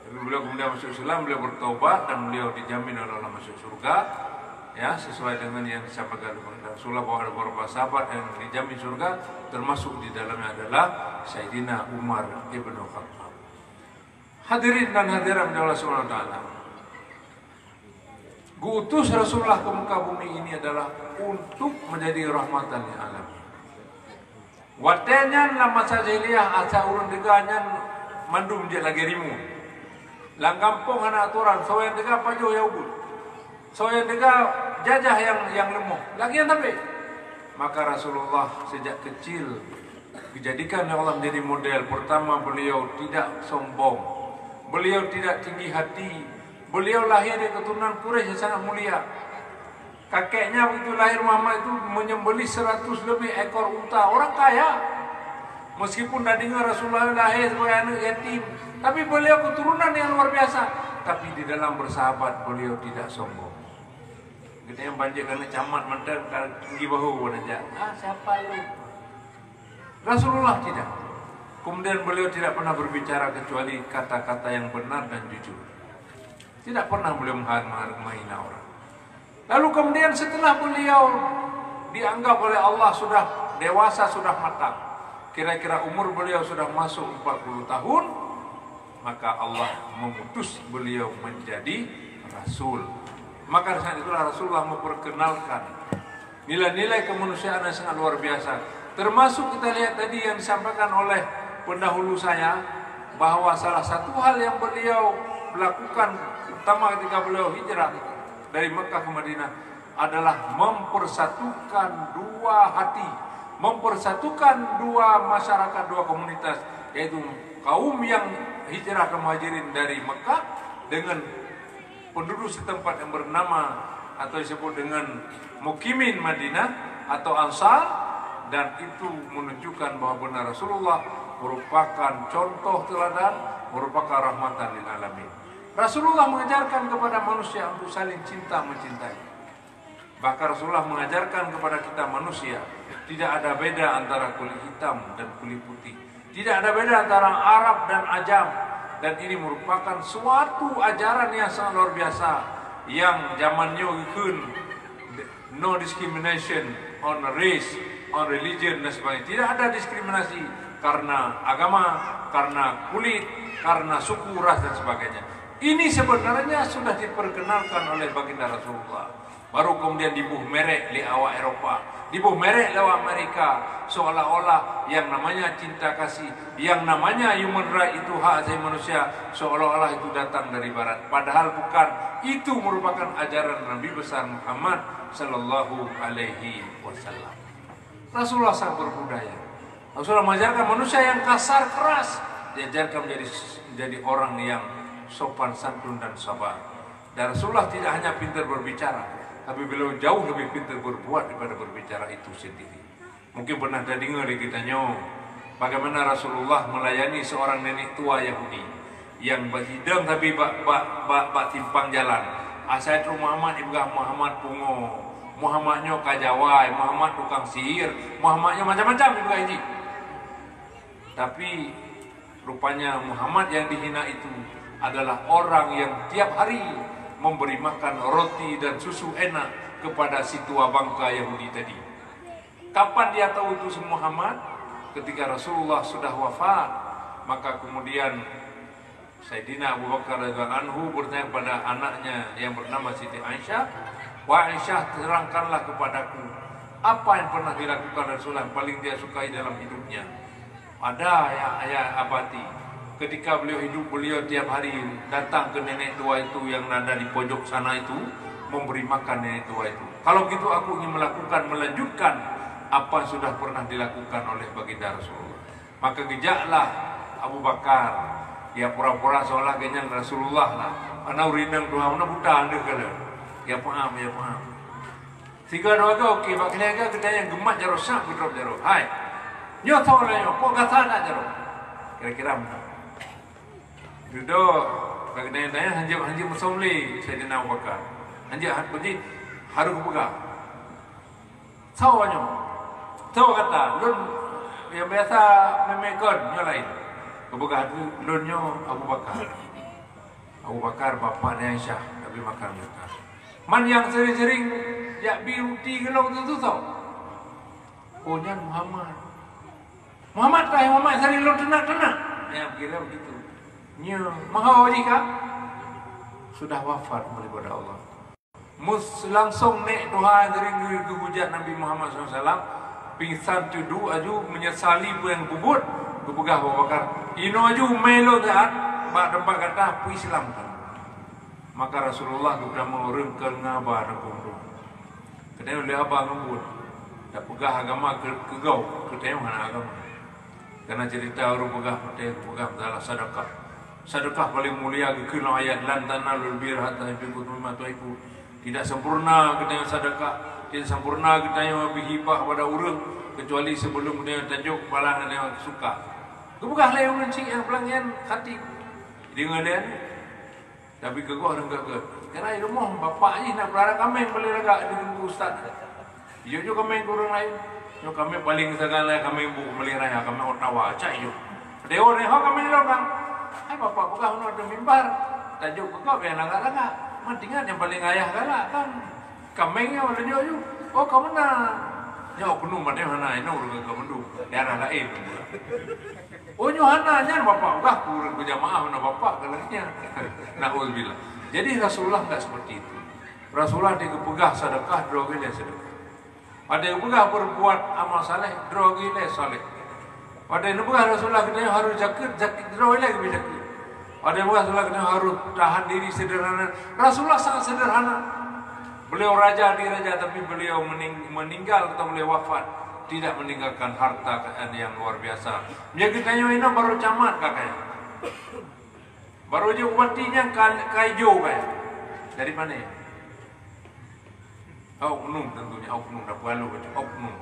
[SPEAKER 1] Tapi beliau kemudian masuk Islam, beliau bertobat dan beliau dijamin oleh Allah masuk surga. Ya, sesuai dengan yang disampaikan oleh Rasulullah bahwa ada beberapa sahabat yang dijamin surga, termasuk di dalamnya adalah Sayyidina Umar ibn Khattab. Hadirin dan hadirat Allah Subhanahu wa taala. Gutus Rasulullah ke muka bumi ini adalah untuk menjadi rahmatan lil alamin. Watenya dalam masa jahiliyah asa urun deganyan mandum je lagi rimu. Lang kampung anak aturan soyan dega pajo ya ubud. Soyan dega jajah yang lemah. Lagi yang tapi maka Rasulullah sejak kecil dijadikan oleh Allah menjadi model. Pertama, beliau tidak sombong, beliau tidak tinggi hati, beliau lahir dari keturunan Quraisy yang sangat mulia. Kakeknya begitu lahir Muhammad itu menyembelih 100 lebih ekor unta. Orang kaya, meskipun dah dengar Rasulullah lahir sebagai anak yatim, tapi beliau keturunan yang luar biasa. Tapi di dalam bersahabat beliau tidak sombong. Kita yang banjir kerana camat mantan tinggi bahu pun aja. Siapa lu? Rasulullah tidak. Kemudian beliau tidak pernah berbicara kecuali kata-kata yang benar dan jujur. Tidak pernah beliau menghina orang. Lalu kemudian setelah beliau dianggap oleh Allah sudah dewasa, sudah matang, kira-kira umur beliau sudah masuk 40 tahun, maka Allah mengutus beliau menjadi Rasul. Maka saat itulah Rasulullah memperkenalkan nilai-nilai kemanusiaan yang sangat luar biasa. Termasuk kita lihat tadi yang disampaikan oleh pendahulu saya, bahwa salah satu hal yang beliau lakukan utama ketika beliau hijrah dari Mekah ke Madinah adalah mempersatukan dua hati, mempersatukan dua masyarakat, dua komunitas, yaitu kaum yang hijrah ke Muhajirin dari Mekah dengan penduduk setempat yang bernama atau disebut dengan Mukimin Madinah atau Ansar, dan itu menunjukkan bahwa benar Rasulullah merupakan contoh teladan, merupakan rahmatan lil alamin. Rasulullah mengajarkan kepada manusia untuk saling cinta mencintai. Bahkan Rasulullah mengajarkan kepada kita manusia tidak ada beda antara kulit hitam dan kulit putih, tidak ada beda antara Arab dan Ajam. Dan ini merupakan suatu ajaran yang sangat luar biasa yang zamannya ikun no discrimination on race, on religion dan sebagainya. Tidak ada diskriminasi karena agama, karena kulit, karena suku, ras dan sebagainya. Ini sebenarnya sudah diperkenalkan oleh baginda Rasulullah. Baru kemudian dibuh merek li awak Eropa, dibuh merek lewat Amerika, seolah-olah yang namanya cinta kasih, yang namanya human right itu hak asasi manusia, seolah-olah itu datang dari barat. Padahal bukan. Itu merupakan ajaran Nabi besar Muhammad sallallahu alaihi wasallam. Rasulullah sangat berbudaya. Rasulullah mengajarkan manusia yang kasar keras, diajarkan menjadi orang yang sopan santun dan sabar. Dan Rasulullah tidak hanya pintar berbicara, tapi beliau jauh lebih pintar berbuat daripada berbicara itu sendiri. Mungkin pernah dengar di kita bagaimana Rasulullah melayani seorang nenek tua Yahudi yang berhidang tapi bak timpang jalan. Asal Muhammad ibgah Muhammad pungo, Muhammadnya kajawai, Muhammad tukang sihir, Muhammadnya macam-macam ibgah ini. Tapi rupanya Muhammad yang dihina itu adalah orang yang tiap hari memberi makan roti dan susu enak kepada si tua bangka Yahudi tadi. Kapan dia tahu itu Muhammad? Ketika Rasulullah sudah wafat, maka kemudian Sayyidina Abu Bakar radhiyallahu anhu bertanya kepada anaknya yang bernama Siti Aisyah, "Wahai Aisyah, terangkanlah kepadaku apa yang pernah dilakukan Rasulullah yang paling dia sukai dalam hidupnya." Ada ayah abadi. Ketika beliau hidup, beliau tiap hari datang ke nenek tua itu yang ada di pojok sana itu, memberi makan nenek tua itu. Kalau gitu aku ingin melanjutkan apa yang sudah pernah dilakukan oleh baginda Rasulullah. Maka gejaklah Abu Bakar, ya pura-pura seolah kenyang Rasulullah lah. Ana urinang doa mana buta anda kala. Ya paham, ya paham. Tiga doa kau okey, bak kena kita yang gemak jaro sak putrop jaro. Hai. Nyo tahu lah nyo, kok kata nak jaro. Kira-kira mana? Duduk, bagi tanya hanjib musomli Sayyidina Abu Bakar. Hanjib puji harus pegang. Tahu nyo. Tahu kata, lun yang biasa memekon nyo lain. Kebuka hati lunyo Abu Bakar. Abu Bakar bapaknya Aisyah, tapi makan mereka. Man yang sering-sering jak biruti gelong tu tahu. Punya Muhammad. Muhammad kah Muhammad sering lu tenang-tenang. Ya kira begitu. Nya maha jika sudah wafat daripada Allah. Langsung nek doa dari hujat Nabi Muhammad SAW, pingsan tudu aju menyesali yang bubut. Kepegah Abu Bakar. Ino aju melo jahat, bak tempat kata pu Islam kan. Maka Rasulullah sudah mengurungkan ngabah dan kumpulan. Kedai oleh abang ngembun. Tak pegah agama ke gau, kedai mana agama. Karena cerita orang pegah adalah sedekah. Sedekah paling mulia kekil ayat lan tanalul birra hatta tunfiqu mimma tuhibbu. Tidak sempurna kita yang sedekah, tidak sempurna kita yang berhibah pada orang kecuali sebelum dia tajuk palangan yang suka. Kebukah lah yang mencik yang pelanggan hati dengan dia. Tapi kegok dan kegok. Karena di rumah bapak ni nak pelara kami boleh agak ditunggu ustaz. Iyo juga kami kurang lain. Yo kami paling segala kami bu meliranya kami otawa cak yo. Deo ne ho kami lorang. Hai bapak buka hono ada mimbar. Tajuk kegok yang agak-agak. Mantingan yang paling ayah galak kan. Kami yo ada yo. Oh kamu nak. Yo penuh mana mana ini urang ke mendu. Daerah lain. Oh Yohana nya bapak buka kurang berjamaah mana bapak kalanya. Nauzubillah. Jadi Rasulullah enggak seperti itu. Rasulullah dikepegah sedekah drogi le sedekah. Ada yang pegah berbuat amal saleh drogi le saleh. Ada yang pegah Rasulullah kena harus jakit drogi le bisa. Ada yang pegah Rasulullah kena harus tahan diri sederhana. Rasulullah sangat sederhana. Beliau raja di raja tapi beliau meninggal atau beliau wafat tidak meninggalkan harta yang luar biasa. Dia kitanya ini baru camat kakaknya. Baru je ubatinya kaijo kayak. Dari mana ya? Oknum tentunya, oknum dah lalu oknum.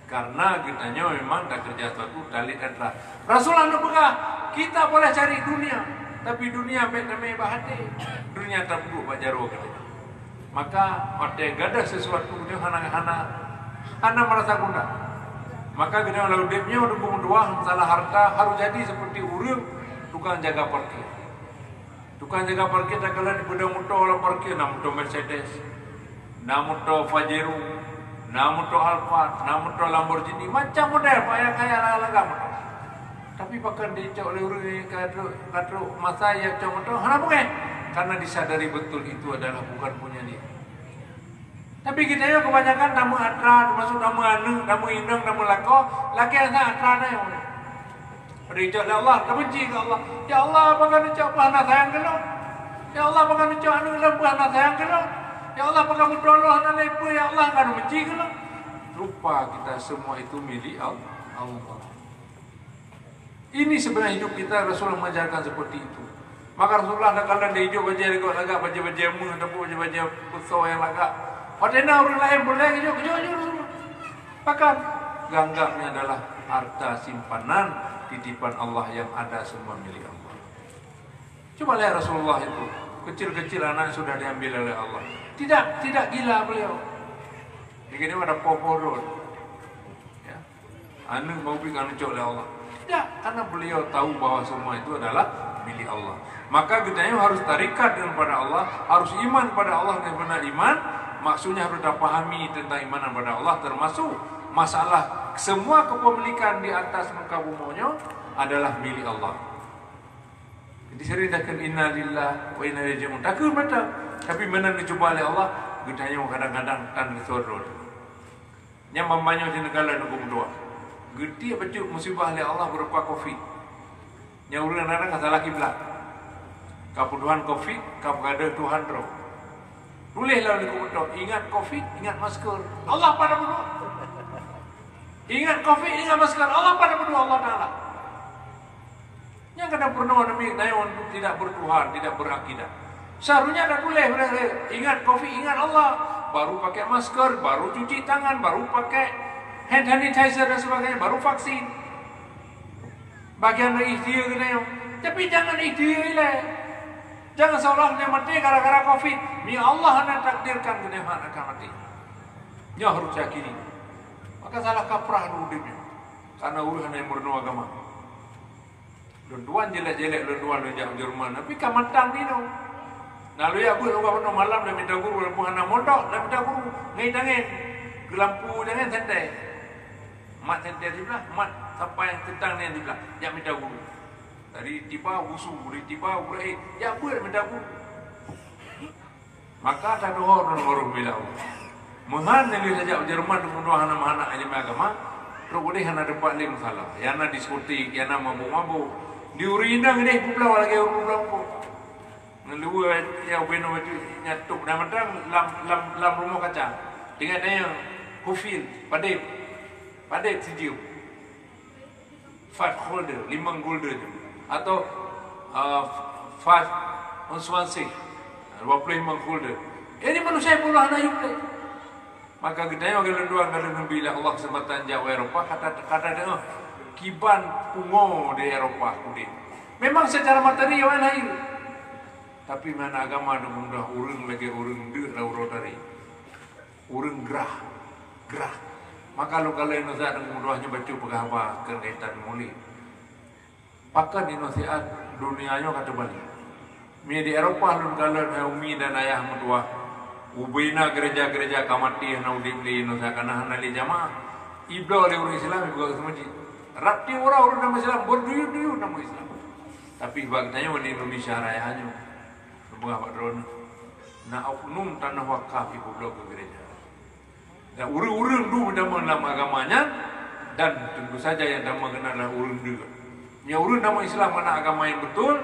[SPEAKER 1] Karena kitanya memang dah kerja suatu kali adalah Rasulullah pegah. Kita boleh cari dunia, tapi dunia baik-baik bahati. Dunia tak perlu Pak Jarwo katanya. Maka ada gadah sesuatu dia hana merasa guna. Maka kita lalu depnya udah dua masalah harta harus jadi seperti urang tukang jaga parkir. Tukang jaga parkir tak kala di bedang motor orang parkir, nak motor Mercedes, nak motor Pajero, Nak motor Alphard, nak motor Lamborghini, macam model payah kaya laga motor. Tapi bahkan dicok oleh orang yang kata masa yang cok motor, kenapa kan? Karena disadari betul itu adalah bukan punya dia. Tapi kita ya kebanyakan nama atra, termasuk nama anu, nama indang, nama lako, laki yang atra na yang mana? Dicok oleh Allah, tak benci ke Allah. Ya Allah, apakah dicok pahala sayang ke lo? Ya Allah, apakah dicok anu pahala sayang ke lo? Ya Allah, apakah berdoa anak lepa? Ya Allah, kan benci ke lo? Lupa kita semua itu milik Allah. Ini sebenarnya hidup kita. Rasulullah mengajarkan seperti itu. Maka Rasulullah nak kalau dia hidup baca dekat lagak baca mu ataupun baca pusau yang lagak. Padahal orang lain boleh hidup Rasulullah. Bahkan ganggapnya adalah harta simpanan titipan Allah yang ada semua milik Allah. Coba lihat Rasulullah itu, kecil-kecil anak sudah diambil oleh Allah. Tidak gila beliau. Dia ada popor. Ya. Anu mau pikan cok oleh Allah. Tidak, karena beliau tahu bahwa semua itu adalah milik Allah. Maka kita harus tarikat kepada Allah, harus iman pada Allah dan benar iman. Maksudnya harus pahami tentang iman kepada Allah, termasuk masalah semua kepemilikan di atas muka bumi adalah milik Allah. Jadi sering dah kan inna lillah wa inna ilaihi raji'un. Takut betul. Tapi mana dicoba oleh Allah, kita kadang-kadang tan disorot. Yang membanyak di negara hukum doa. Gede baca musibah oleh Allah berupa COVID. Yang orang-orang salah kiblat. Kebutuhan COVID, kepada Tuhan roh. Tulislah di komputer, ingat COVID, ingat masker. Allah pada berdoa. Ingat COVID, ingat masker. Allah pada berdoa Allah Ta'ala. Yang kadang pernah demi nayon tidak bertuhan, tidak berakidah. Seharusnya ada tulis, ingat COVID, ingat Allah. Baru pakai masker, baru cuci tangan, baru pakai hand sanitizer dan sebagainya, baru vaksin. Bagian dari ikhtiar kita yang, tapi jangan ikhtiar lah. Jangan seolah dia mati gara-gara COVID. Ni Allah nak takdirkan dia akan mati. Dia harus yakini. Maka salah kaprah dulu dia. Karena urusan yang bernua agama. Lenduan jelek-jelek lenduan yang Jerman. Tapi kamantang ni no. Lalu ya aku orang malam dah minta guru lampu anak mondok, dah minta guru ngai tangan. Lampu jangan santai. Mat santai di belah, mat sampai yang tentang ni di belah. Ya minta guru. Dari tiba usu, dari tiba urai, ya boleh minta guru. Maka tak ada orang bila Mahan yang saja Jerman dengan dua anak-anak ini agama, terus boleh anak dapat lima salah. Yang nak diskotik, yang nak mabuk-mabuk. Di Urinang ini pulau lagi pulau. Ngelua yang beno itu nyatuk dan mentang lam rumah kaca. Dengan yang kufil, padep sidiu. Fat holder, 5 golder atau fatonswansi 25 golder. Ini manusia pula anak yuk. Maka kita yang dua kali membela Allah kesempatan Jawa Eropah kata dia kiban pungo di Eropah kudin. Memang secara materi yang lain. Tapi mana agama ada mudah urung lagi urung dia lauro dari urung gerah. Maka kalau Indonesia ada mudahnya baca pegawai kereta muli. Pakan Indonesia dunianya kata balik. Mi di Eropah lu kalau umi dan ayah mutua ubina gereja-gereja kamati yang di Indonesia karena hanali jamaah. Iblo oleh orang Islam juga semua di. Rakti orang nama Islam berduyun nama Islam. Tapi bagainya di Indonesia rayanya. Mengapa drone? Na oknum tanah wakaf ibu blok ke gereja. Dan urung-urung dulu dalam agamanya dan tentu saja yang dalam mengenal urung juga. Yang urung nama Islam mana agama yang betul,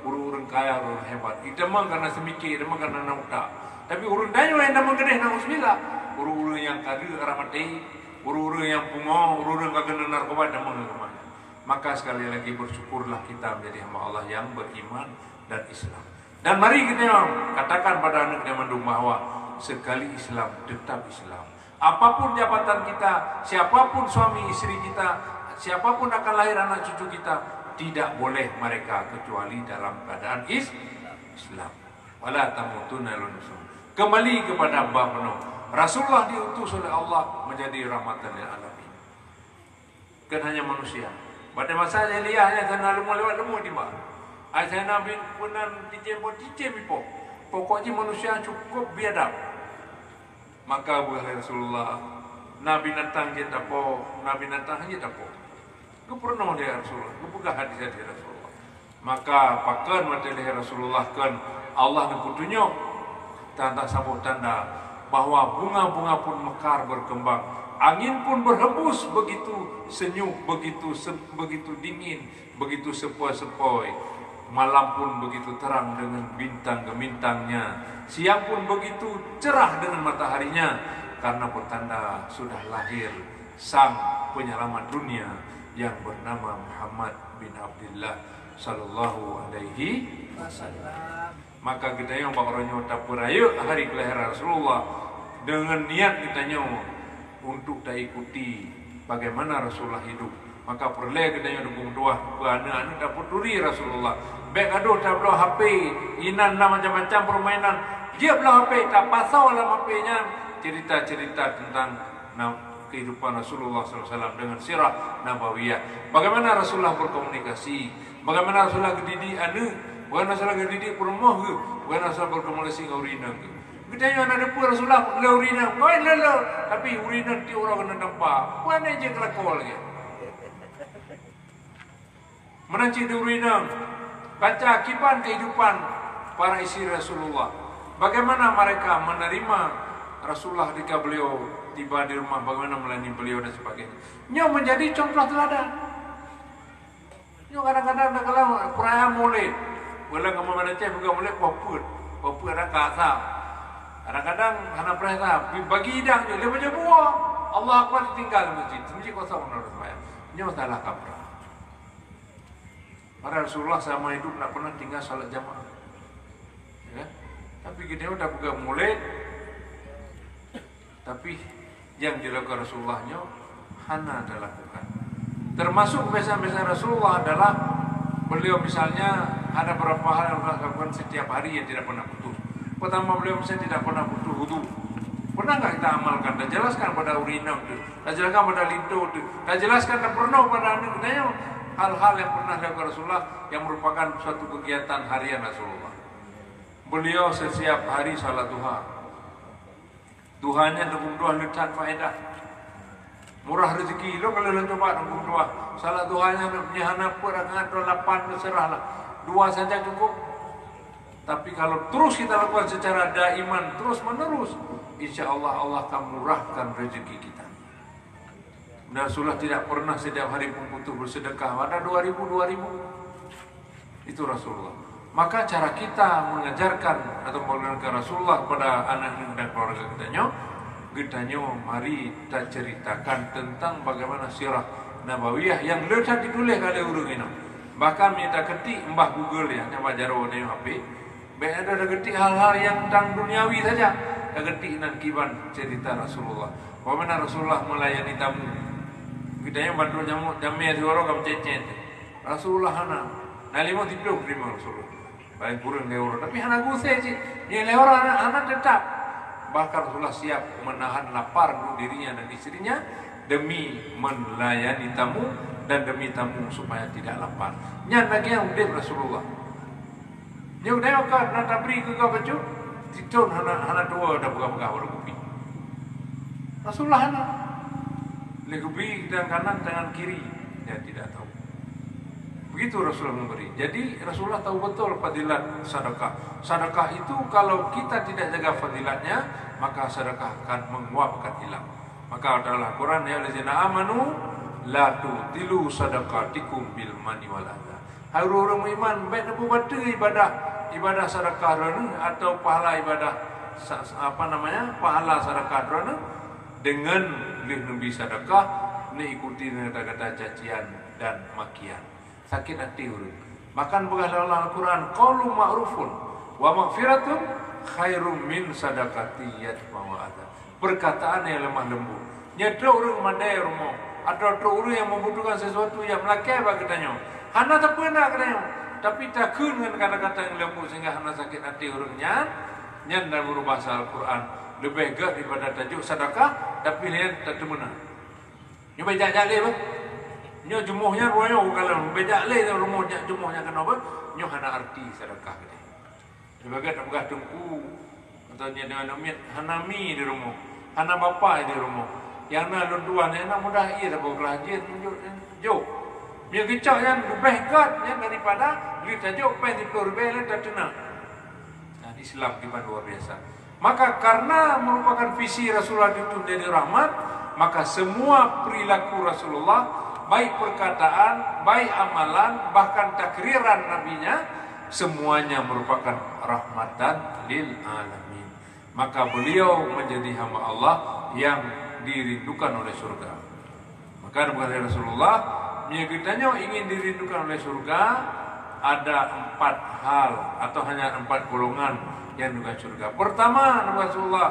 [SPEAKER 1] urung-urung kaya, urung hebat. Itu memang karena semikir, memang karena nauta. Tapi urung dayo yang dalam gedeh nausmillah, urung-urung yang kadu aramati, urung-urung yang pungo, urung-urung kagak narkoba dalam agamanya. Maka sekali lagi bersyukurlah kita menjadi hamba Allah yang beriman dan Islam. Dan mari kita katakan pada anak zaman bahwa sekali Islam tetap Islam. Apapun jabatan kita, siapapun suami istri kita, siapapun akan lahir anak cucu kita, tidak boleh mereka kecuali dalam keadaan Islam. Wala tamutunna illa kembali kepada Bapno. Rasulullah diutus oleh Allah menjadi rahmatan lil alamin. Bukan hanya manusia. Pada masa jahiliyah yang lalu lewat lemu di bawah. Saya Nabi punan dicem ipo. Pokoknya manusia cukup biadab. Maka boleh Rasulullah Nabi natang je tapo, Nabi natang je tapo. Ku pernah dia Rasulullah, ku pegah hadis dia Rasulullah. Maka pakan mata dia Rasulullah kan Allah nak tunjuk tanda sabut tanda bahwa bunga-bunga pun mekar berkembang, angin pun berhembus begitu senyum, begitu dingin, begitu sepoi-sepoi. Malam pun begitu terang dengan bintang gemintangnya, siang pun begitu cerah dengan mataharinya, karena pertanda sudah lahir sang penyelamat dunia yang bernama Muhammad bin Abdullah sallallahu alaihi wasallam. Maka kita yang bakarnya tapuraya hari kelahiran Rasulullah dengan niat kita untuk tak ikuti bagaimana Rasulullah hidup. Maka perlu kita yang dukung doa kerana anu tak peduli Rasulullah. Baik aduh tak belah HP, inan macam-macam permainan. Dia belah HP tak pasal dalam HP-nya cerita-cerita tentang kehidupan Rasulullah SAW dengan sirah nabawiyah. Bagaimana Rasulullah berkomunikasi, bagaimana Rasulullah dididik bagaimana Rasulullah dididik perempuan ke, bagaimana Rasulullah berkomunikasi dengan urina ke. Kita yang ada pun Rasulullah le urina, kau le, tapi urina ti orang kena nampak. Mana je kelakol lagi. Menanci di urina, baca kipan kehidupan para istri Rasulullah. Bagaimana mereka menerima Rasulullah ketika beliau tiba di rumah, bagaimana melayani beliau dan sebagainya. Nyo menjadi contoh teladan. Nyo kadang-kadang nak kalau perayaan Maulid, bila kamu menaceh bukan Maulid poput ada kasa. Kadang-kadang hana perayaan bagi hidang je, dia baca buah. Allah Akbar tinggal masjid kosong menurut saya. Nyo salah kaprah. Para Rasulullah sama hidup tak pernah tinggal salat jamaah. Ya? Tapi kita dah bukan Maulid. Tapi yang dilakukan Rasulullahnya hana adalah lakukan. Termasuk biasa-biasa Rasulullah adalah beliau misalnya ada beberapa hal yang dilakukan setiap hari yang tidak pernah putus. Pertama beliau misalnya tidak pernah putus wudu. Pernah enggak kita amalkan? Dan jelaskan pada urina itu, dan jelaskan pada lido itu, dan jelaskan dan pernah pada anaknya hal-hal yang pernah dilakukan Rasulullah yang merupakan suatu kegiatan harian Rasulullah. Beliau setiap hari salat duha. Duhanya dukung doa letak faedah. Murah rezeki lo kalau lo coba dukung doa. Salat duhanya punya anak perangan 8 terserahlah. 2 saja cukup. Tapi kalau terus kita lakukan secara daiman terus menerus, insya Allah Allah akan murahkan rezeki kita. Rasulullah tidak pernah setiap hari pun putus bersedekah. Ada 2000. Itu Rasulullah. Maka cara kita mengajarkan atau mengajarkan Rasulullah kepada anak dan keluarga kita mari kita ceritakan tentang bagaimana sirah nabawiyah yang letak ditulis oleh urung ini. Bahkan kita ketik mbah Google ya, coba jaro ni HP. Baik ada ketik hal-hal yang tentang duniawi saja. Kita ketik nan kiban cerita Rasulullah. Bagaimana Rasulullah melayani tamu. Kita yang bantu jamu jamnya diorang kamu cecet. Rasulullah hana. Nalimo tidur terima Rasulullah. Paling kurang lewat, tapi anak gusai sih. Yang lewat anak tetap. Bahkan Rasulullah siap menahan lapar untuk dirinya dan istrinya demi melayani tamu dan demi tamu supaya tidak lapar. Nyan lagi yang udah Rasulullah. Yang udah kan nak beri ke kau baju, titon anak dua dah buka-buka orang kopi. Rasulullah anak legubi tangan kanan tangan kiri, dia tidak tahu. Begitu Rasulullah memberi. Jadi Rasulullah tahu betul fadilat sedekah. Sedekah itu kalau kita tidak jaga fadilatnya, maka sedekah akan menguap, akan hilang. Maka adalah Quran ya allazina amanu la tutilu sadaqatikum bil mani wal adha. Orang beriman baik nak buat ibadah sedekah atau pahala ibadah pahala sedekah dengan lebih sedekah ikuti dengan kata-kata cacian dan makian. Sakit hati urut. Makan bekas dalam Al-Quran qaulu ma'rufun wa maghfiratun khairum min sadaqati yatba'u adha. Perkataan yang lemah lembut. Nyata orang mandai rumah atau orang yang membutuhkan sesuatu yang melakai bagi katanya. Hana tak pernah katanya. Tapi takun dengan kata-kata yang lembut sehingga hana sakit hati urutnya. Nyan dalam bahasa Al-Quran lebih baik daripada tajuk sedekah tapi lihat tak temenah. Nyoba jajak bah. Nyo jumuhnya ruanya kalau bejak le rumahnya jumuhnya kenapa? Nyo hana arti sedekah gede. Sebagai nak begah tungku atau nya dengan amit hanami di rumah, hana bapa di rumah. Yang na lunduan yang mudah ia dah berkelajin tunjuk jauh. Dia kecak yang lebih kat yang daripada beli tajuk pen di perbel dan tenang. Nah, Islam kita luar biasa. Maka karena merupakan visi Rasulullah itu menjadi rahmat, maka semua perilaku Rasulullah, baik perkataan, baik amalan, bahkan takriran nabinya, semuanya merupakan rahmatan lil alamin. Maka beliau menjadi hamba Allah yang dirindukan oleh surga. Maka kata Rasulullah, kitanya ingin dirindukan oleh surga, ada 4 hal atau hanya 4 golongan yang dirindukan surga. Pertama, Rasulullah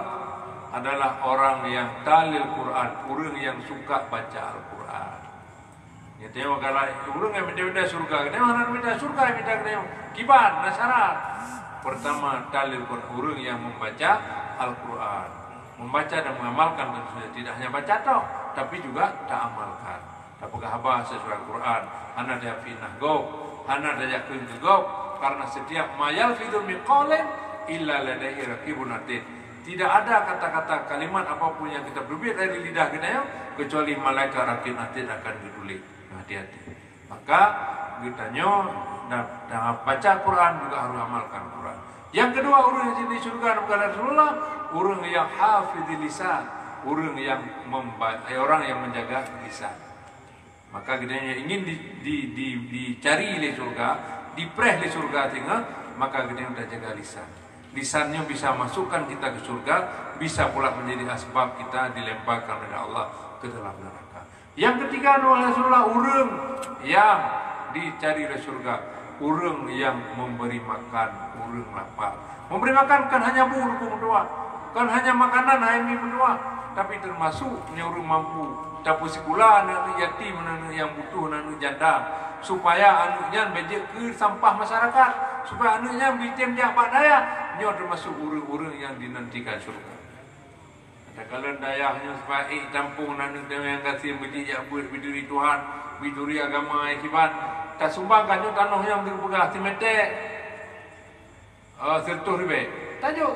[SPEAKER 1] adalah orang yang talil Quran, orang yang suka baca Al-Quran. Ya tengok kalau orang yang minta surga, tengok orang minta surga yang minta tengok kiban, nasyarat. Pertama, talil Quran, orang yang membaca Al-Quran, membaca dan mengamalkan tentunya, tidak hanya baca toh, tapi juga tak amalkan. Apakah haba sesuai Al-Quran? Hana dia finah go, hana dia yakin go, karena setiap mayal fidu min qawlin illa ladaihi raqibun atid. Tidak ada kata-kata kalimat apapun yang kita berbit dari lidah kita kecuali malaikat raqib atid akan ditulis. Hati-hati. Maka kitanya dah baca Quran juga harus amalkan Quran. Yang kedua, orang yang di surga bukan Rasulullah, orang yang hafidhil lisan, orang yang orang yang menjaga lisan. Maka kita ingin dicari di surga, dipreh di surga tinggal, maka kita sudah jaga lisan. Lisannya bisa masukkan kita ke surga, bisa pula menjadi asbab kita dilemparkan oleh Allah ke dalam neraka. Yang ketiga adalah Rasulullah, orang yang dicari oleh surga, orang yang memberi makan orang lapar. Memberi makan kan hanya buruk berdua, kan hanya makanan hanya berdua, tapi termasuk orang mampu. Tapi sekolah anak yatim, anak yang butuh, anak janda, supaya anaknya bejek ke sampah masyarakat, supaya anaknya bikin jabat daya, dia termasuk orang-orang yang dinantikan surga. Ada kalau dayahnya supaya tampung anak yang kasih bejek buat biduri Tuhan, biduri agama akibat, tak sumbangkan tanah yang berpegang timetek, sertuh ribe, tajuk,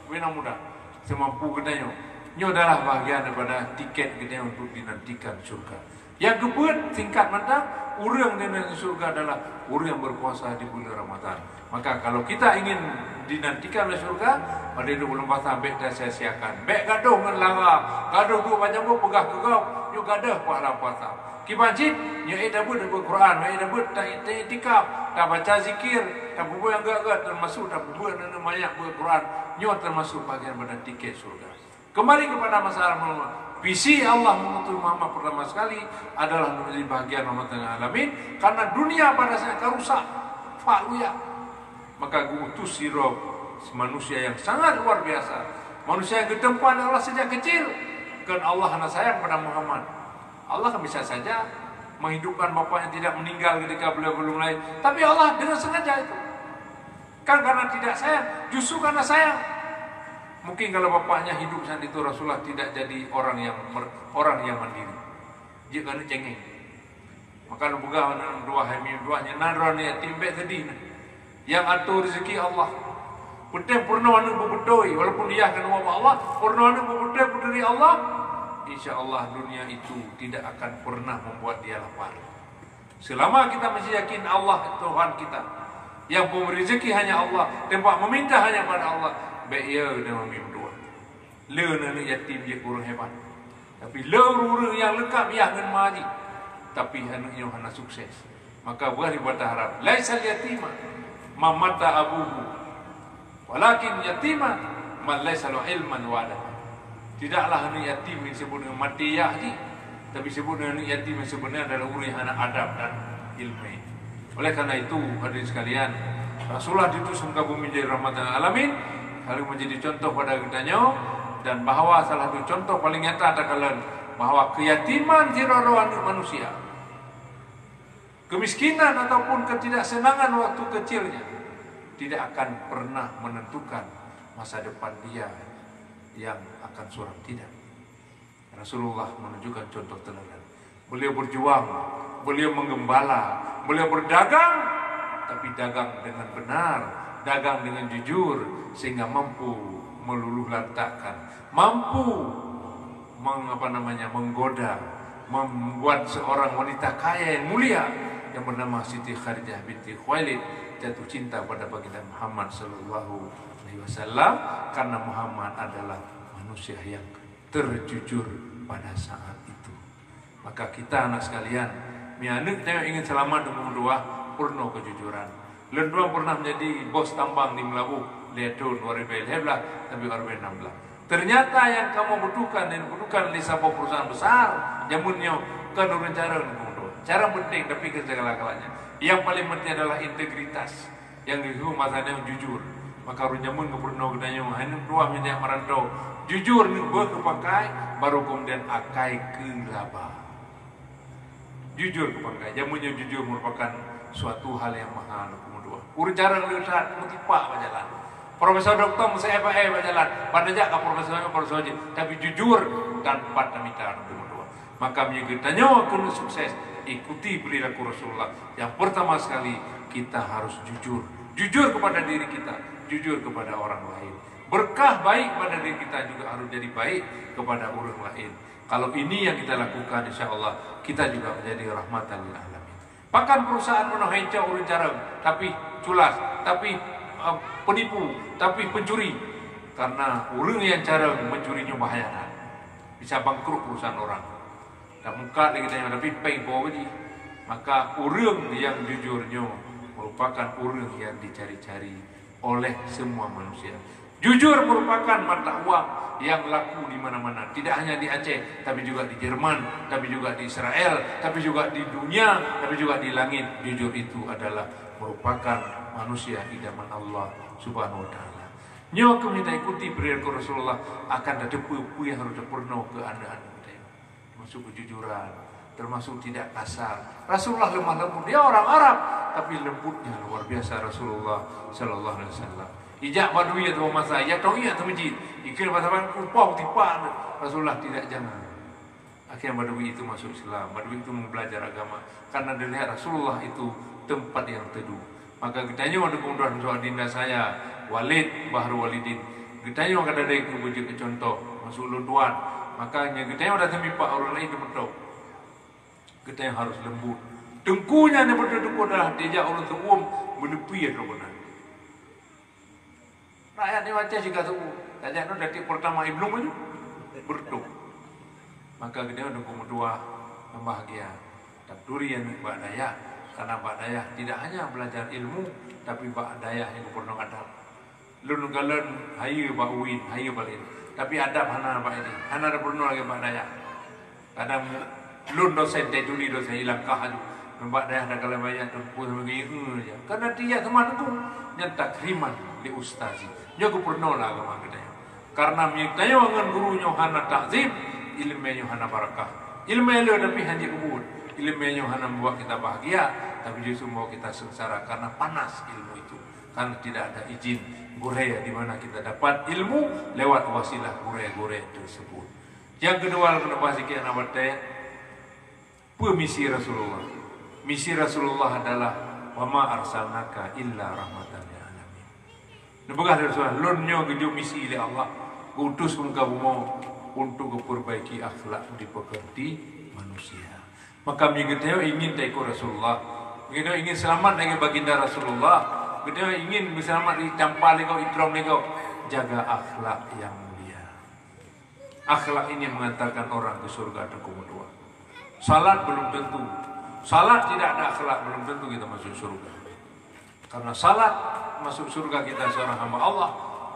[SPEAKER 1] benar mudah, semampu katanya. Ini adalah bahagian daripada tiket kita untuk dinantikan surga. Yang kedua, tingkat mantap, orang dinantikan surga adalah orang yang berpuasa di bulan Ramadan. Maka kalau kita ingin dinantikan oleh surga, pada bulan puasa, baik dah sia-siakan. Baik gaduh dengan lara, gaduh tu macam tu pegah ke kau, you gaduh pahala puasa. Kibancit, you dah buat Quran, you dah buat tak itikaf, tak baca zikir, tak buat yang gak-gak, termasuk tak buat dan banyak buat Quran, you termasuk bagian pada tiket surga. Kembali kepada masalah Muhammad. Visi Allah mengutus Muhammad pertama sekali adalah menjadi bahagian rahmatan alamin, karena dunia pada saat rusak, faluya. Maka diutus sirah manusia yang sangat luar biasa, manusia yang ditempuh Allah sejak kecil. Kan Allah anak sayang pada Muhammad. Allah kan bisa saja menghidupkan bapa yang tidak meninggal ketika beliau belum lahir, tapi Allah dengan sengaja itu. Kan karena tidak sayang, justru karena sayang. Mungkin kalau bapaknya hidup saat itu Rasulullah tidak jadi orang yang mandiri. Dia kan cengeng. Maka lu buka dua hamil duanya nadron ya timbek sedih. Yang atur rezeki Allah. Betul purna anu bebetoi walaupun dia kan nama Allah, purna anu bebetoi dari Allah. Insya-Allah dunia itu tidak akan pernah membuat dia lapar. Selama kita masih yakin Allah Tuhan kita, yang pemberi rezeki hanya Allah, tempat meminta hanya pada Allah. Baik ia dengan mimpi berdua. Le anak yatim dia kurang hebat. Tapi le orang yang lengkap ia akan mati. Tapi anaknya hanya sukses. Maka boleh dibuat harap. Laisal yatima mamata abuhu. Walakin yatima man laisa lahu ilman wa adab. Tidaklah anak yatim yang disebut dengan mati yahdi, tapi disebut dengan anak yatim yang sebenarnya adalah orang yang adab dan ilmu. Oleh karena itu hadirin sekalian, Rasulullah diutus ke bumi menjadi rahmatan alamin, lalu menjadi contoh pada kitanya, dan bahawa salah satu contoh paling nyata adalah bahawa keyatiman tirarawan manusia, kemiskinan ataupun ketidaksenangan waktu kecilnya tidak akan pernah menentukan masa depan dia yang akan suram, tidak. Rasulullah menunjukkan contoh teladan. Beliau berjuang, beliau menggembala, beliau berdagang, tapi dagang dengan benar, dagang dengan jujur, sehingga mampu meluluh lantakkan, mampu menggoda, membuat seorang wanita kaya yang mulia yang bernama Siti Khadijah binti Khuwailid jatuh cinta pada baginda Muhammad sallallahu alaihi wasallam karena Muhammad adalah manusia yang terjujur pada saat itu. Maka kita anak sekalian, mianek tengok ingin selamat dengan doa purno kejujuran. Lenduang pernah menjadi bos tambang di Melabu, Letun, Waribel, Heblah, tapi Waribel 16. Ternyata yang kamu butuhkan dan butuhkan di sebuah perusahaan besar, jamunnya kan orang cara untuk cara penting tapi ke segala-galanya. Yang paling penting adalah integritas. Yang itu masanya jujur. Maka orang jamun ke purno gedanya hanya dua minyak merantau. Jujur ni berkepakai baru kemudian akai kelaba. Jujur kepakai. Jamunnya jujur merupakan suatu hal yang mahal. Urut cara lihat mutipak berjalan. Profesor doktor saya berjalan. Pada jak profesor tapi jujur tanpa tamita nomor 2. Maka kita kena sukses ikuti perilaku Rasulullah. Yang pertama sekali kita harus jujur. Jujur kepada diri kita, jujur kepada orang lain. Berkah baik pada diri kita juga harus jadi baik kepada orang lain. Kalau ini yang kita lakukan, insya Allah kita juga menjadi rahmatan lil alamin. Bahkan perusahaan menahanca urut jarang, tapi culas, tapi penipu, tapi pencuri. Karena orang yang cara mencurinya bahaya, bisa bangkrut perusahaan orang. Tak muka lagi tanya, tapi pay bawa lagi. Maka orang yang jujurnya merupakan orang yang dicari-cari oleh semua manusia. Jujur merupakan mata uang yang laku di mana-mana. Tidak hanya di Aceh, tapi juga di Jerman, tapi juga di Israel, tapi juga di dunia, tapi juga di langit. Jujur itu adalah merupakan manusia idaman Allah Subhanahu wa taala. Nyo kita ikuti perilaku Rasulullah akan ada pupu yang harus purno ke anda-anda kita. Termasuk kejujuran, termasuk tidak kasar. Rasulullah lemah lembut, dia orang Arab, tapi lembutnya luar biasa Rasulullah sallallahu alaihi wasallam. Ijak badui atau masa ya tahu iya atau masjid. Ikil pasaban upah tipa Rasulullah tidak jangan. Akhirnya badui itu masuk Islam. Badui itu mau belajar agama karena dilihat Rasulullah itu tempat yang teduh. Maka kitanya ada kemudahan soal dinda saya Walid Bahru Walidin. Kitanya ada dari kebujuk ke contoh masuk lunduan. Makanya kitanya ada tempat orang lain tempat. Kita yang harus lembut. Dengkunya ni berdua dah dijak orang tuum menepi ya benar. Rakyat ni baca jika tu, tajak tu dari pertama ibnu maju berdua. Maka kita ada kedua bahagia. Takduri yang bak daya, karena bak daya tidak hanya belajar ilmu, tapi bak daya yang pernah ada. Lun galan hayu bak uin, hayu balin. Tapi adab hana bak ini, hana ada pernah lagi bak daya. Kadang lun dosen teduli dosen hilang kahaju. Nampak dah ada kalau banyak tempuh begini je. Karena dia teman aku nyentak kriman di ustazi. Dia aku pernah lah agama kita. Karena miktanya dengan gurunya hana takzim, ilmunya hana barakah. Ilmunya tapi hanya kubur. Ilmunya hana membuat kita bahagia, tapi justru membuat kita sengsara karena panas ilmu itu. Karena tidak ada izin gurea di mana kita dapat ilmu lewat wasilah gurea-gurea tersebut. Yang kedua menambah sikit nama misi Rasulullah. Misi Rasulullah adalah wama arsalnaka illa rahmatan lil alamin. Nebegah Rasulullah lunyo gejo misi oleh Allah utus muka bumi untuk memperbaiki akhlak di pekerti manusia. Maka kita ingin ikut Rasulullah. Kita ingin selamat dengan baginda Rasulullah. Kita ingin selamat di tampal lego ikram lego jaga akhlak yang mulia. Akhlak ini mengantarkan orang ke surga atau ke neraka. Salat belum tentu. Salat tidak ada akhlak belum tentu kita masuk surga. Karena salat masuk surga kita seorang hamba Allah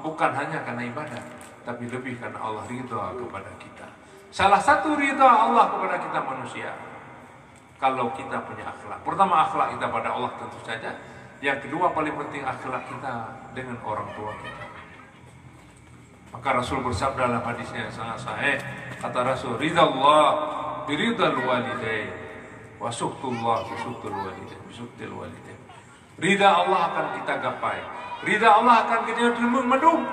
[SPEAKER 1] bukan hanya karena ibadah, tapi lebih karena Allah ridha kepada kita. Salah satu ridha Allah kepada kita manusia kalau kita punya akhlak. Pertama akhlak kita pada Allah tentu saja. Yang kedua paling penting akhlak kita dengan orang tua kita. Maka Rasul bersabda dalam hadisnya yang sangat sahih, kata Rasul, ridha Allah biridhal walidain wa suhtullah bisuktul walidain. Ridha Allah akan kita gapai. Ridha Allah akan kita terima medung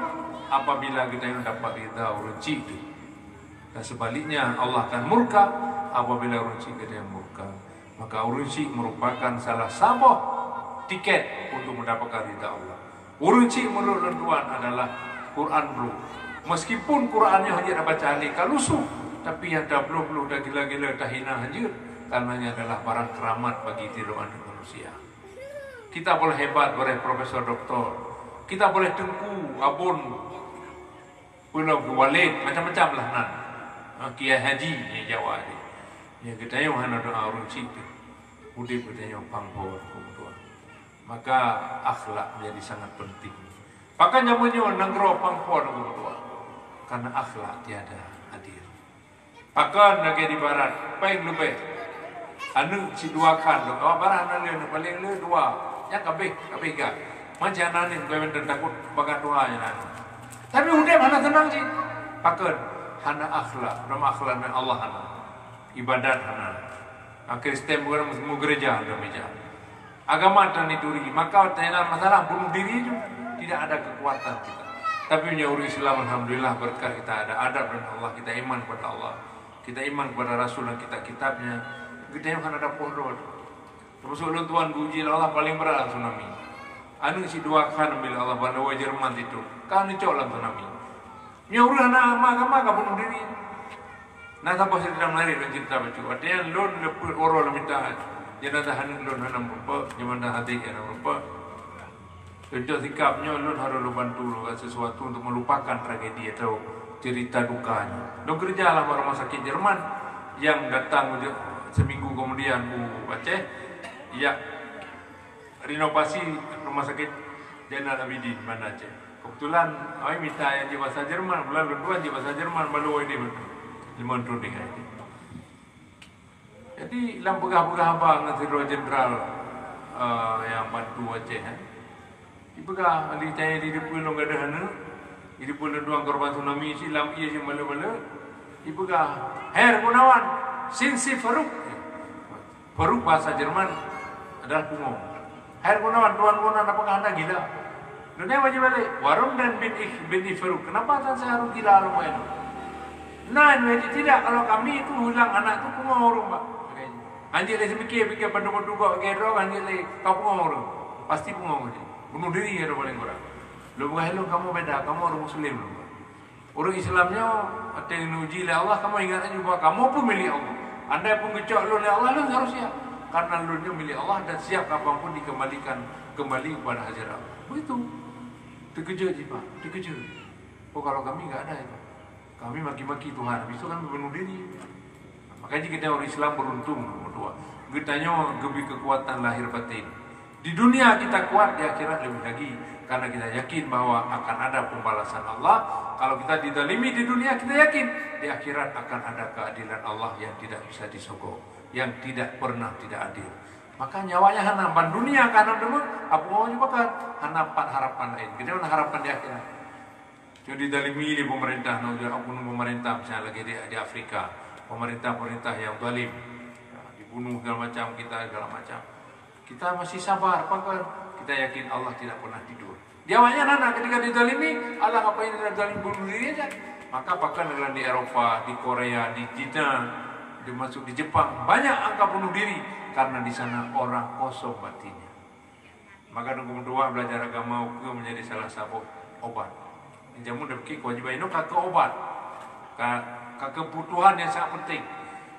[SPEAKER 1] apabila kita dapat ridha urunci itu. Dan sebaliknya Allah akan murka apabila urunci kita yang murka. Maka urunci merupakan salah satu tiket untuk mendapatkan ridha Allah. Urunci menurut Tuhan adalah Quran bro. Meskipun Qurannya hanya baca hari kalusuh, Tapi yang dah belum dah gila-gila dah hina hancur, karenanya adalah barang keramat bagi tiruan manusia. Kita boleh hebat, boleh profesor doktor, kita boleh tengku, abun, pulau walid, macam-macam lah nan. Kiai haji ni Jawa ni. Ya kita yang hana doa urun situ. Udip kita yang pangpor kumtua. Maka akhlak menjadi sangat penting. Pakan jamunya nanggro pangpor kumtua. Karena akhlak tiada hadir. Pakan lagi di barat, paling lebih. Anu si dua kan, kalau barat anu paling le dua. Ya kabeh gak. Macam nani kau yang takut bagat doa yang nani. Tapi udah mana tenang sih. Pakai hana akhlak, nama akhlak dengan Allah hana. Ibadat hana. Kristen bukan mau gereja ada meja. Agama dan dituri. Maka tanya masalah bunuh diri itu tidak ada kekuatan kita. Tapi menyauri Islam alhamdulillah berkat kita ada adab dengan Allah, kita iman kepada Allah, kita iman kepada Rasul dan kitabnya. Kita yang ada pohon. Termasuk Tuhan uji Allah paling berat tsunami. Anu si dua kan bila Allah bandawa Jerman itu. Kan itu lah tsunami. Nyuruh anak agama bunuh diri. Nah tanpa saya tidak menarik dan cerita baca. Artinya lon lepur orang minta jenazah hanun lon hanam rupa, jenazah hati hanam rupa. Contoh sikapnya lon harus lo bantu lo sesuatu untuk melupakan tragedi atau cerita dukanya. Lo kerja lah rumah sakit Jerman yang datang seminggu kemudian Aceh. Ya, renovasi rumah sakit Zainal Abidin mana Aceh. Kebetulan, saya minta yang di bahasa Jerman, bulan kedua di bahasa Jerman, baru ini limon truding aja. Jadi, dalam pegah-pegah abang Siro Jenderal yang bantu Aceh, di pegah, di tanya di depan lo gak ada hana, di depan lo doang korban tsunami, silam iya si mala-mala, di pegah, Herr Gunawan, Sinsi Faruk bahasa Jerman adalah pungo. Herr Gunawan, Tuan Gunawan, apakah anda gila? Dunia wajib balik. Warung dan bin Faruk. Kenapa saya harus gila rumah itu? Nah, tidak. Kalau kami itu hilang anak itu pungo orang, Pak. Anjir lagi mikir pada berduga gerok, anjir lagi kau pungo orang. Pasti pungo aja. Bunuh diri ya paling kurang. Lu bukan hello kamu beda, kamu orang Muslim lu. Orang Islamnya ada yang uji oleh Allah, kamu ingat juga kamu pun milik Allah. Anda pun kecok oleh Allah, lu harus siap. Karena lu milik Allah dan siap kapanpun dikembalikan kembali kepada hajar Allah. Begitu. Terkejut je Pak, terkejut. Oh kalau kami enggak ada itu. Kami maki-maki Tuhan, habis itu kan bunuh diri. Makanya kita orang Islam beruntung nomor dua. Kitanya lebih kekuatan lahir batin. Di dunia kita kuat, di akhirat lebih lagi. Karena kita yakin bahwa akan ada pembalasan Allah. Kalau kita dizalimi di dunia, kita yakin di akhirat akan ada keadilan Allah yang tidak bisa disogok, yang tidak pernah tidak adil. Maka nyawanya hanapan dunia karena dulu apa mau juga kan hanapan harapan lain. Kita mana harapan di akhirat. Jadi dizalimi di pemerintah, oknum pemerintah misalnya lagi di Afrika, pemerintah yang zalim, dibunuh segala macam kita segala macam. Kita masih sabar, pakar. Kita yakin Allah tidak pernah tidur. Jawabnya nana ketika dizalimi, Allah ngapain tidak zalim bunuh diri aja. Maka pakar negara di Eropa, di Korea, di China, dimasuk di Jepang banyak angka bunuh diri karena di sana orang kosong batinnya. Maka nomor dua belajar agama hukum menjadi salah satu obat. Jamu dapki kewajiban itu kakek obat, kakek kebutuhan yang sangat penting.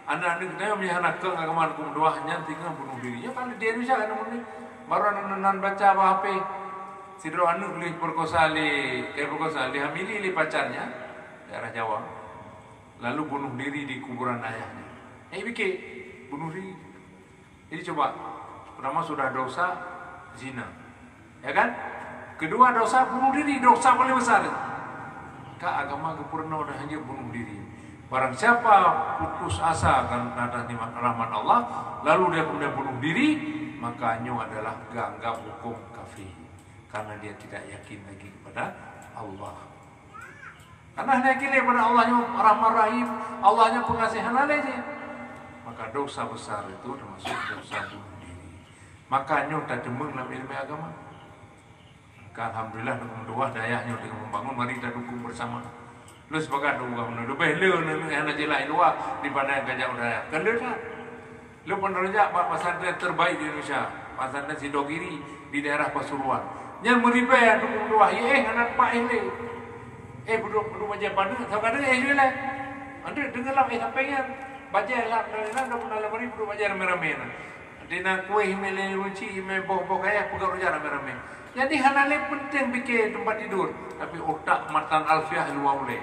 [SPEAKER 1] Anak-anak kita yang menyahana ke agama hukum dua hanya tinggal bunuh dirinya kalau dia bisa kan ini baru anak baca apa HP sidro anu li perkosa li hamili li pacarnya daerah Jawa lalu bunuh diri di kuburan ayahnya. Bikin bunuh diri. Jadi coba pertama sudah dosa zina, ya kan? Kedua dosa bunuh diri, dosa paling besar. Kak agama kepurna udah hanya bunuh diri. Barang siapa putus asa akan atas rahmat Allah, lalu dia kemudian bunuh diri, makanya adalah ganggap hukum kafir. Karena dia tidak yakin lagi kepada Allah. Karena yakin kepada Allahnya Rahman Rahim, Allahnya pengasihan aja. Maka dosa besar itu termasuk dosa bunuh diri. Makanya kita demeng dalam ilmu agama. Alhamdulillah dengan doa dayanya dengan membangun, mari kita dukung bersama. Lu sebagai dukung, lebih lu yang aja lain doa daripada yang gajah udara. Kan lu tak? Lu penerja Pak pesantren terbaik di Indonesia, pesantren Sidogiri di daerah Pasuruan. Yang meribai yang dukung doa, anak Pak ini, belum aja pada, tak ada juga lah. Anda dengarlah sampai kan. Baca lah, dah pun dalam hari baca rame-rame. Dina kuih mele runci me boh kaya pegang roja rame-rame. Jadi hanale penting bikin tempat tidur, tapi otak matan alfiah luar boleh.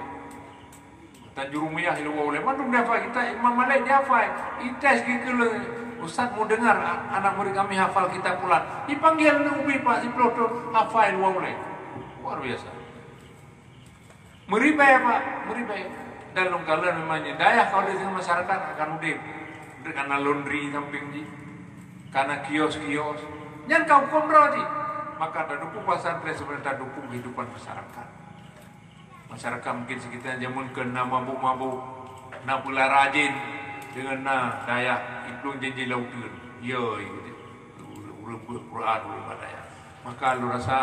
[SPEAKER 1] Matan jurumiyah luar boleh. Mana dia hafal kita Imam Malik dia hafal. Itas gitu Ustaz mau dengar anak murid kami hafal kitab pula. Dipanggil ubi Pak si Ploto hafal luar boleh. Luar biasa. Meribai Pak, meribai. Dalam kala memangnya daya kalau di tengah masyarakat akan udip. Karena laundry samping di. Karena kios-kios, jangan kau komro di, maka ada dukung pesantren sebenarnya dukung kehidupan masyarakat. Masyarakat mungkin sekitar zaman kena mabuk-mabuk, nak pula rajin dengan daya iplung janji lautan, ya itu, urang Quran urang daya. Maka lu rasa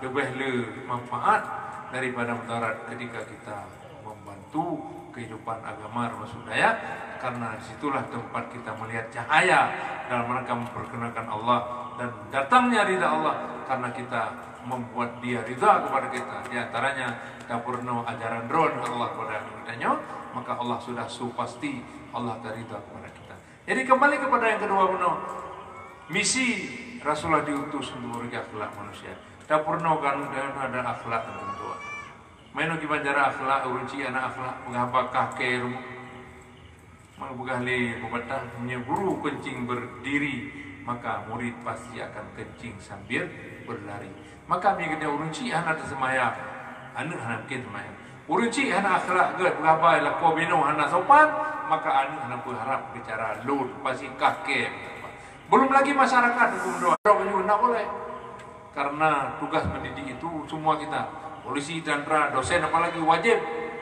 [SPEAKER 1] lebih manfaat daripada mudarat ketika kita membantu kehidupan agama termasuk daya, karena disitulah tempat kita melihat cahaya dalam rangka memperkenalkan Allah dan datangnya ridha Allah karena kita membuat dia ridha kepada kita. Di antaranya dapurno ajaran drone Allah kepada kita, maka Allah sudah pasti Allah ridha kepada kita. Jadi kembali kepada yang kedua benar, misi Rasulullah diutus untuk memberi akhlak manusia. Dapurno kan ada akhlak tentu. Mainu ki banjara akhlak urunci anak akhlak mengapa kakek mengbugali pepatah guru kencing berdiri maka murid pasti akan kencing sambil berlari. Maka mi kena urunci anak semaya anak mungkin semaya urunci anak akhlak ge mengapa la ko bino anak sopan maka anak berharap bicara lud pasti kakek. Belum lagi masyarakat hukum doa nak boleh karena tugas mendidik itu semua kita polisi, tentara, dosen, apalagi wajib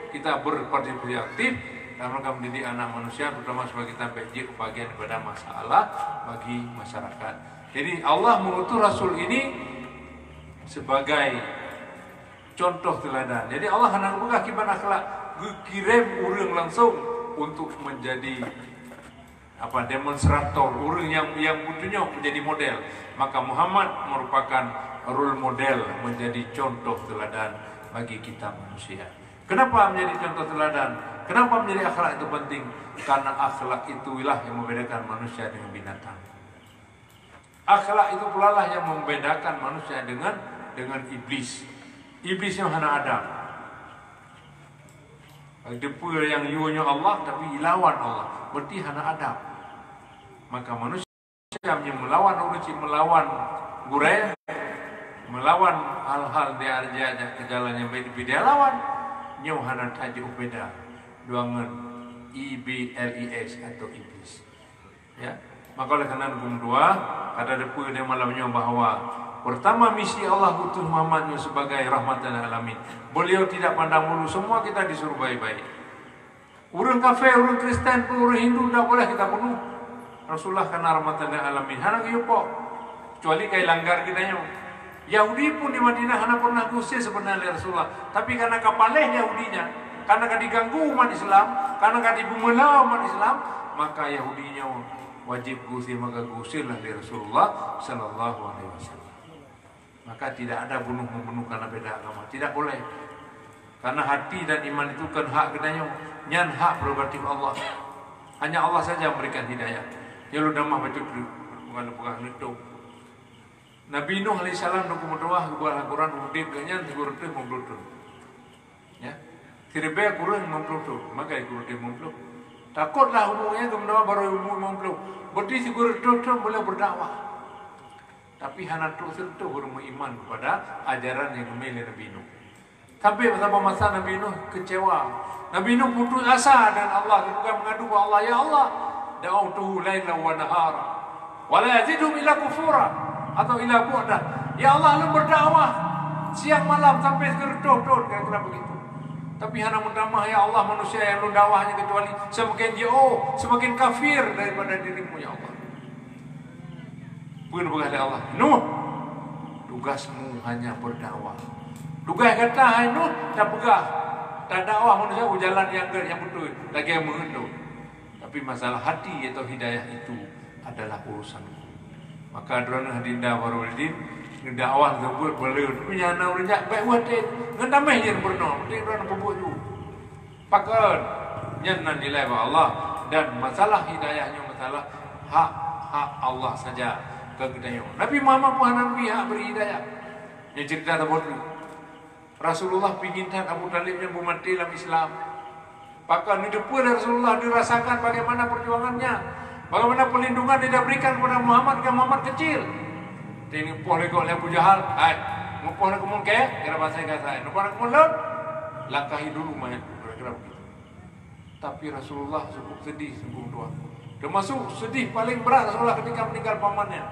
[SPEAKER 1] kita berpartisipasi aktif dalam rangka mendidik anak manusia, terutama sebagai kita bagi bagian daripada masalah bagi masyarakat. Jadi Allah mengutus Rasul ini sebagai contoh teladan. Jadi Allah hendak buka kiban akhlak, kirim orang langsung untuk menjadi demonstrator, orang yang butuhnya menjadi model. Maka Muhammad merupakan role model, menjadi contoh teladan bagi kita manusia. Kenapa menjadi contoh teladan? Kenapa menjadi akhlak itu penting? Karena akhlak itulah yang membedakan manusia dengan binatang. Akhlak itu pula lah yang membedakan manusia dengan iblis. Iblis yang hana Adam. Depu yang yunya Allah tapi lawan Allah, berarti hana Adam. Maka manusia yang melawan urusi, melawan gurai, melawan hal-hal dia ajak ke jalan yang baik, dia lawan nyauhana tajuk beda duangan IBLIS atau iblis. Ya, maka oleh karena hukum dua kata depu dia malamnya bahwa pertama misi Allah utus Muhammad sebagai rahmatan alamin. Beliau tidak pandang bulu, semua kita disuruh baik-baik. Orang kafir, orang Kristen, orang Hindu tidak boleh kita bunuh. Rasulullah karena rahmatan alamin. Hana kiyupo, kecuali kai langgar kita nyo. Yahudi pun di Madinah hana pernah gusir sebenarnya Rasulullah. Tapi karena kapaleh Yahudinya, karena diganggu umat Islam, karena dibumelau umat Islam, maka Yahudinya wajib gusir, maka gusirlah dari Rasulullah Sallallahu Alaihi Wasallam. Maka tidak ada bunuh-membunuh karena beda agama, tidak boleh. Karena hati dan iman itu kan hak kenanya, nyan hak prerogatif Allah. Hanya Allah saja yang memberikan hidayah. Ya lu dah mah baca bukan itu. Nabi Nuh alaihissalam nak berdoa buat Al-Quran udip ganyan tigur tu memblutur. Ya, tidak kurang memblutur, maka tigur tu memblutur. Takutlah umumnya kemudian baru umum memblutur. Berarti tigur tu boleh berdakwah. Tapi hana tu baru beriman kepada ajaran yang dimiliki Nabi Nuh. Tapi beberapa masa Nabi Nuh kecewa. Nabi Nuh putus asa dan Allah, bukan mengadu ke Allah, ya Allah, da'autuhu laila wa nahara wa la yazidhum illa kufura atau ila bu'da. Ya Allah, lu berdakwah siang malam sampai gerdoh-doh kira-kira begitu. Tapi hana mendamah ya Allah manusia yang lu dakwahnya kecuali semakin jauh, semakin kafir daripada dirimu ya Allah. Bukan Allah. Nuh, tugasmu hanya berdakwah. Tugas kata Nuh tak pegah. Tak dakwah manusia jalan yang betul, lagi yang mengendur. Tapi masalah hati atau hidayah itu adalah urusanku. Maka drone hadinda warulidin dakwah sebut boleh punya anak orang jak baik watin ngendamai je berno penting drone bubuk tu pakan Nyan nilai Allah. Dan masalah hidayahnya masalah hak Allah saja kegedayaan. Nabi Muhammad pun Nabi hak beri hidayah. Yang cerita dulu. Rasulullah pinginkan Abu Talib yang mati dalam Islam. Bahkan hidup pun Rasulullah dirasakan bagaimana perjuangannya, bagaimana pelindungan dia berikan kepada Muhammad ketika Muhammad kecil. Ini poh legok Abu Jahal, mupoh nak kemun kaya, kira bahasa kata, nupoh nak kemun laut, langkahi dulu main, kira begitu. Tapi Rasulullah cukup sedih, sungguh doa. Termasuk sedih paling berat Rasulullah ketika meninggal pamannya.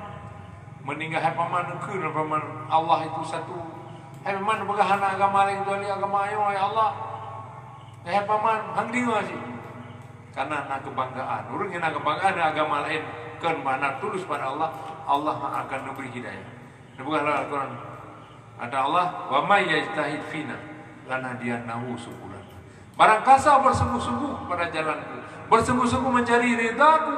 [SPEAKER 1] Meninggal paman ke dan paman Allah itu satu. Hai paman bergahana agama lain tu agama ayo ya Allah. Hai paman hang dengar sih. Karena nak kebanggaan. Urang yang nak kebanggaan agama lain kan mana tulus pada Allah, Allah akan memberi hidayah. Bukanlah Al-Quran. Ada Allah, wa may yajtahid fina lanahdiyannahu subulan. Barang kasar bersungguh-sungguh pada jalanku, bersungguh-sungguh mencari ridhaku,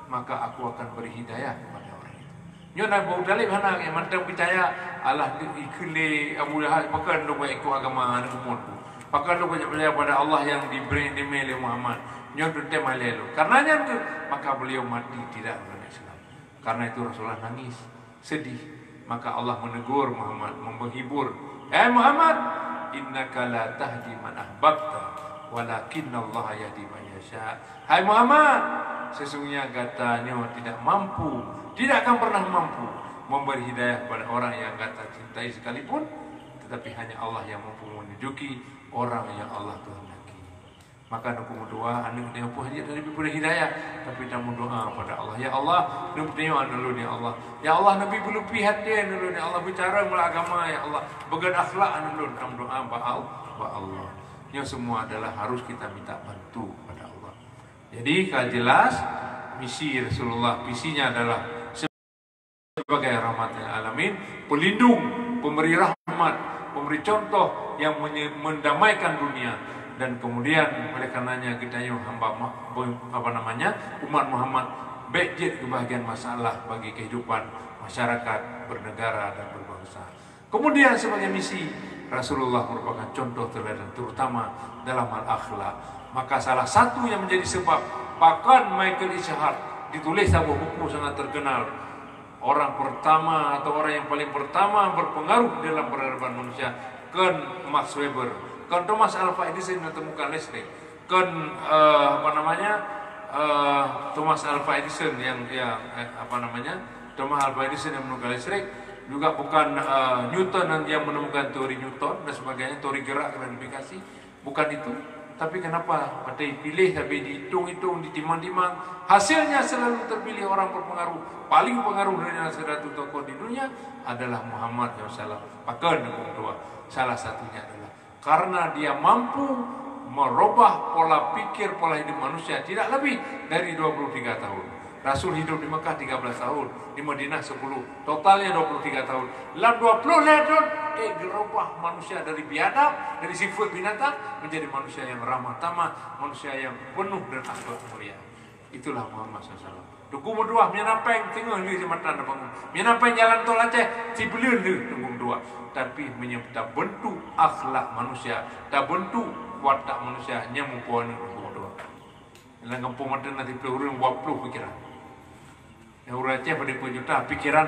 [SPEAKER 1] maka aku akan beri hidayah kepada orang itu. Nyo Abu Talib hana yang mantang percaya Allah ikhli Abu Lahab pakai do ikut agama umurku. Pakai do percaya pada Allah yang diberi oleh Muhammad. Nyo tu malelo. Karenanya tu maka beliau mati tidak dalam Islam. Karena itu Rasulullah nangis, sedih. Maka Allah menegur Muhammad, menghibur. Muhammad, innaka la tahdi man ahbabta, walakinallaha yahdi man yasha. Hai Muhammad, sesungguhnya katanya tidak mampu, tidak akan pernah mampu memberi hidayah kepada orang yang kata cintai sekalipun, tetapi hanya Allah yang mampu menunjuki orang yang Allah kehendaki. Maka nak doa, anda dia pun hanya dari pada hidayah, tapi kita doa pada Allah. Ya Allah, nak tengok dulu ya Allah. Ya Allah, Nabi belum pihak dia dulu ya Allah bicara melalui agama ya Allah. Bagian akhlak dulu dalam doa ba Allah. Yang semua adalah harus kita minta bantu pada Allah. Jadi kalau jelas misi Rasulullah, visinya adalah sebagai rahmat lil alamin, pelindung, pemberi rahmat, pemberi contoh yang mendamaikan dunia. Dan kemudian oleh karenanya kita yang hamba umat Muhammad bejit kebahagiaan masalah bagi kehidupan masyarakat, bernegara dan berbangsa. Kemudian sebagai misi Rasulullah merupakan contoh teladan terutama dalam hal akhlak. Maka salah satu yang menjadi sebab bahkan Michael Ishaq ditulis sebuah buku sangat terkenal, orang pertama atau orang yang paling pertama berpengaruh dalam peradaban manusia, Ken Max Weber. Kan Thomas Alva Edison menemukan listrik. Kan Thomas Alva Edison Thomas Alva Edison yang menemukan listrik, juga bukan Newton yang menemukan teori Newton dan sebagainya, teori gerak gratifikasi, bukan itu. Tapi kenapa pada pilih tapi dihitung-hitung, ditimang-timang, hasilnya selalu terpilih orang berpengaruh. Paling pengaruh dari satu tokoh di dunia adalah Muhammad SAW. Pakai dua. Salah satunya adalah karena dia mampu merubah pola pikir, pola hidup manusia tidak lebih dari 23 tahun. Rasul hidup di Mekah 13 tahun, di Madinah 10, totalnya 23 tahun. Dalam 20 tahun, gerubah manusia dari biadab, dari sifat binatang menjadi manusia yang ramah tamah, manusia yang penuh dan akhlak mulia. Itulah Muhammad SAW. Duku berdua, menyampaikan tengah ni jembatan bangun. Menyampaikan jalan tol Aceh, cibelian ni tunggu dua. Tapi menyebut bentuk akhlak manusia, tak bentuk watak manusia yang mempunyai tunggu dua. Dalam kampung Madinah nanti pelurun 20 pikiran. Yang orang Aceh pada juta pikiran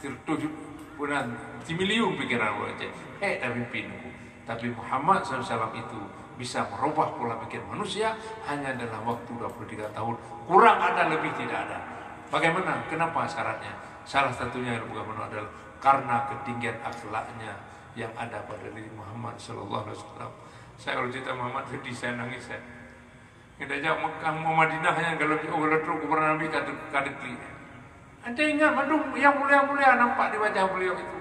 [SPEAKER 1] tertujuh punan miliun pikiran orang Aceh. Tapi pinku. Tapi Muhammad SAW itu bisa merubah pola pikir manusia hanya dalam waktu 23 tahun. Kurang ada, lebih tidak ada. Bagaimana? Kenapa syaratnya? Salah satunya adalah karena ketinggian akhlaknya yang ada pada diri Muhammad SAW. Saya kalau cerita Muhammad sedih, saya nangis. Kita jauh Mekah Madinah yang kalau teruk kepada Nabi kadekli. Anda ingat madum yang mulia-mulia nampak di wajah beliau itu.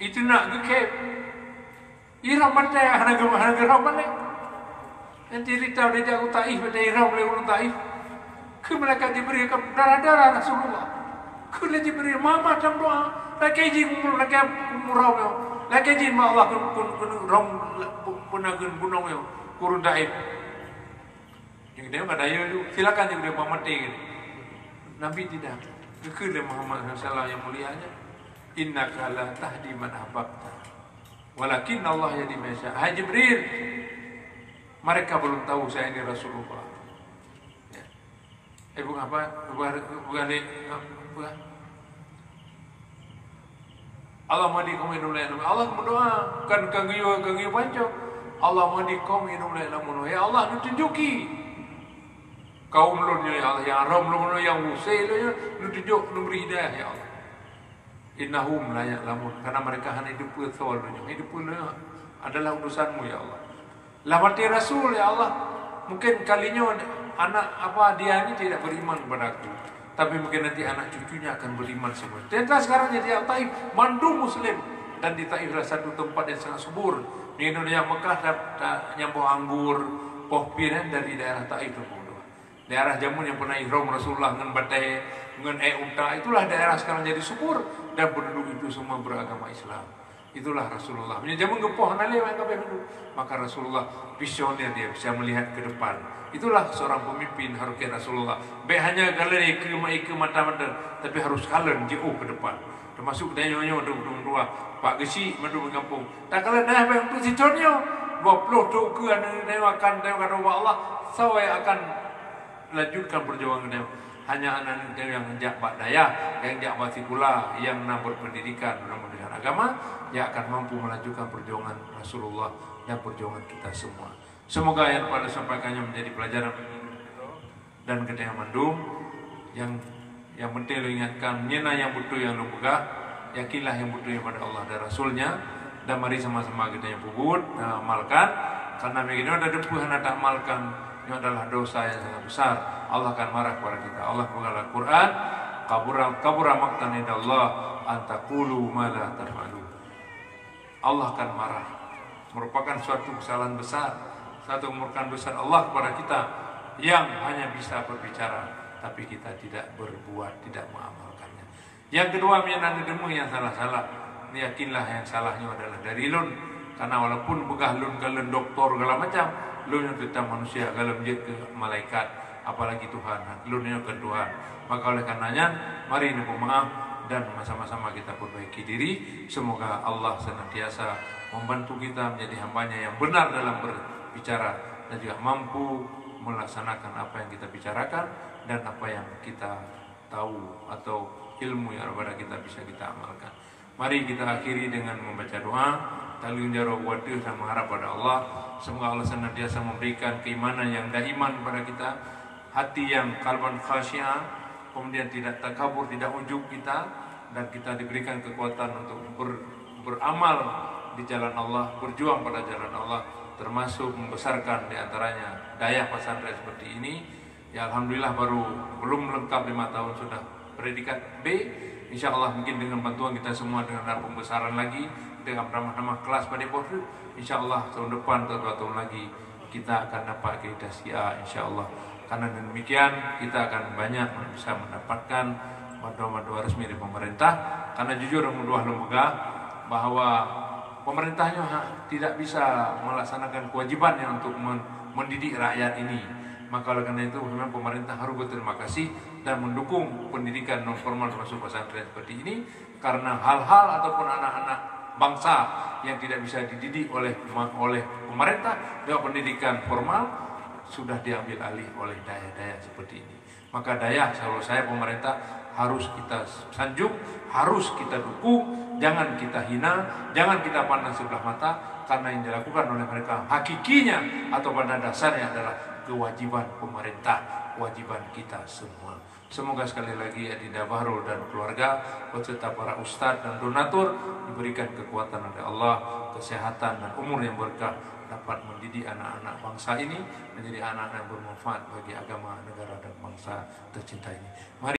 [SPEAKER 1] Itu nak gekep. Iram mata harga balik. Nanti cerita dia jago Taif, dia Iram boleh urut Taif. Ke mereka diberikan darah-darah Rasulullah. Ke mereka diberi mama macam doa. Lagi jin umur, lagi umurau yo. Lagi jin ma Allah kun rom punagun gunung yo. Kurun Taif. Yang dia ada yo silakan dia mau mati. Nabi tidak. Ke Muhammad sallallahu yang mulianya. Innaka la tahdi man ahbabta. Walakin Allah yahdi man yasha. Hai Jibril, Mereka belum tahu saya ini Rasulullah. Ya. Bukan apa? Bukan. Allah madi kaum inulai lamun. Allah berdoa kan kanggiu panco. Allah madi kaum inulai lamun. Ya Allah tunjuki kaum lu ya Allah yang ram lu yang usai lu tunjuk lu beri hidayah ya Allah. Innahum la ya'lamun, karena mereka hanya hidup sawalnya. Hidup adalah urusanmu ya Allah. Lah mati Rasul ya Allah. Mungkin kalinya anak apa dia ini tidak beriman kepadaku, tapi mungkin nanti anak cucunya akan beriman semua. Ternyata sekarang jadi Taif mandu Muslim, dan di Taif adalah satu tempat yang sangat subur. Di Indonesia Mekah nyambung anggur, pohon dari daerah Taif itu. Daerah jamun yang pernah ihram Rasulullah dengan batai, dengan unta, itulah daerah sekarang jadi subur dan penduduk itu semua beragama Islam. Itulah Rasulullah. Punya jamun gepoh nale yang kabeh itu. Maka Rasulullah visioner, dia bisa melihat ke depan. Itulah seorang pemimpin harus kayak Rasulullah. Baik hanya kalian ke mata-mata, tapi harus kalian jauh ke depan. Termasuk dia nyonya dua Pak Gesi madu kampung. Tak kalian dah yang tu siconyo 20 tu ke akan Allah saya akan lanjutkan perjuangan dia. Hanya anak yang jak bak daya, yang jak basikula, yang nak berpendidikan dalam pendidikan agama, yang akan mampu melanjutkan perjuangan Rasulullah dan perjuangan kita semua. Semoga yang pada sampaikannya menjadi pelajaran dan kedaya mandum yang penting lo ingatkan nyena yang betul yang lo pegang, yakinlah yang betul pada Allah dan Rasulnya, dan mari sama-sama kita yang puput amalkan, karena begini ada depuhan tak amalkan. Ini adalah dosa yang sangat besar. Allah akan marah kepada kita. Allah berkata Quran, kabura maqtan indallah an taqulu ma la taf'alun. Allah akan marah. Merupakan suatu kesalahan besar, satu kemurkaan besar Allah kepada kita yang hanya bisa berbicara tapi kita tidak berbuat, tidak mengamalkannya. Yang kedua, menyenangi demu yang salah-salah. Yakinlah yang salahnya adalah dari lun. Karena walaupun begah lun kalian doktor segala macam, lun yang tetap manusia, kalau menjadi ke malaikat, apalagi Tuhan, lun yang ke Tuhan. Maka oleh karenanya, mari ini maaf dan sama-sama kita perbaiki diri. Semoga Allah senantiasa membantu kita menjadi hambanya yang benar dalam berbicara dan juga mampu melaksanakan apa yang kita bicarakan dan apa yang kita tahu atau ilmu yang ada kita bisa kita amalkan. Mari kita akhiri dengan membaca doa. Talun jaro waduh dan mengharap pada Allah. Semoga Allah senantiasa memberikan keimanan yang daiman kepada kita, hati yang kalban khasyah, kemudian tidak takabur, tidak ujub kita, dan kita diberikan kekuatan untuk beramal di jalan Allah, berjuang pada jalan Allah, termasuk membesarkan diantaranya daya pesantren seperti ini. Ya Alhamdulillah belum lengkap 5 tahun sudah predikat B. Insya Allah mungkin dengan bantuan kita semua dengan ada pembesaran lagi, dengan nama kelas pada waktu, insya Allah tahun depan atau 2 tahun lagi kita akan dapat akreditasi A, insya Allah. Karena demikian kita akan banyak bisa mendapatkan bantuan-bantuan resmi dari pemerintah. Karena jujur dua lembaga bahwa pemerintahnya tidak bisa melaksanakan kewajibannya untuk mendidik rakyat ini. Maka oleh karena itu memang pemerintah harus berterima kasih dan mendukung pendidikan non formal termasuk pesantren seperti ini, karena hal-hal ataupun anak-anak bangsa yang tidak bisa dididik oleh pemerintah dengan pendidikan formal sudah diambil alih oleh daya-daya seperti ini. Maka daya selalu saya pemerintah harus kita sanjung, harus kita dukung, jangan kita hina, jangan kita pandang sebelah mata, karena yang dilakukan oleh mereka hakikinya atau pada dasarnya adalah kewajiban pemerintah, kewajiban kita semua. Semoga sekali lagi Adinda Bahrul dan keluarga beserta para ustadz dan donatur diberikan kekuatan oleh Allah, kesehatan dan umur yang berkah, dapat mendidik anak-anak bangsa ini menjadi anak-anak yang bermanfaat bagi agama, negara dan bangsa tercinta ini. Mari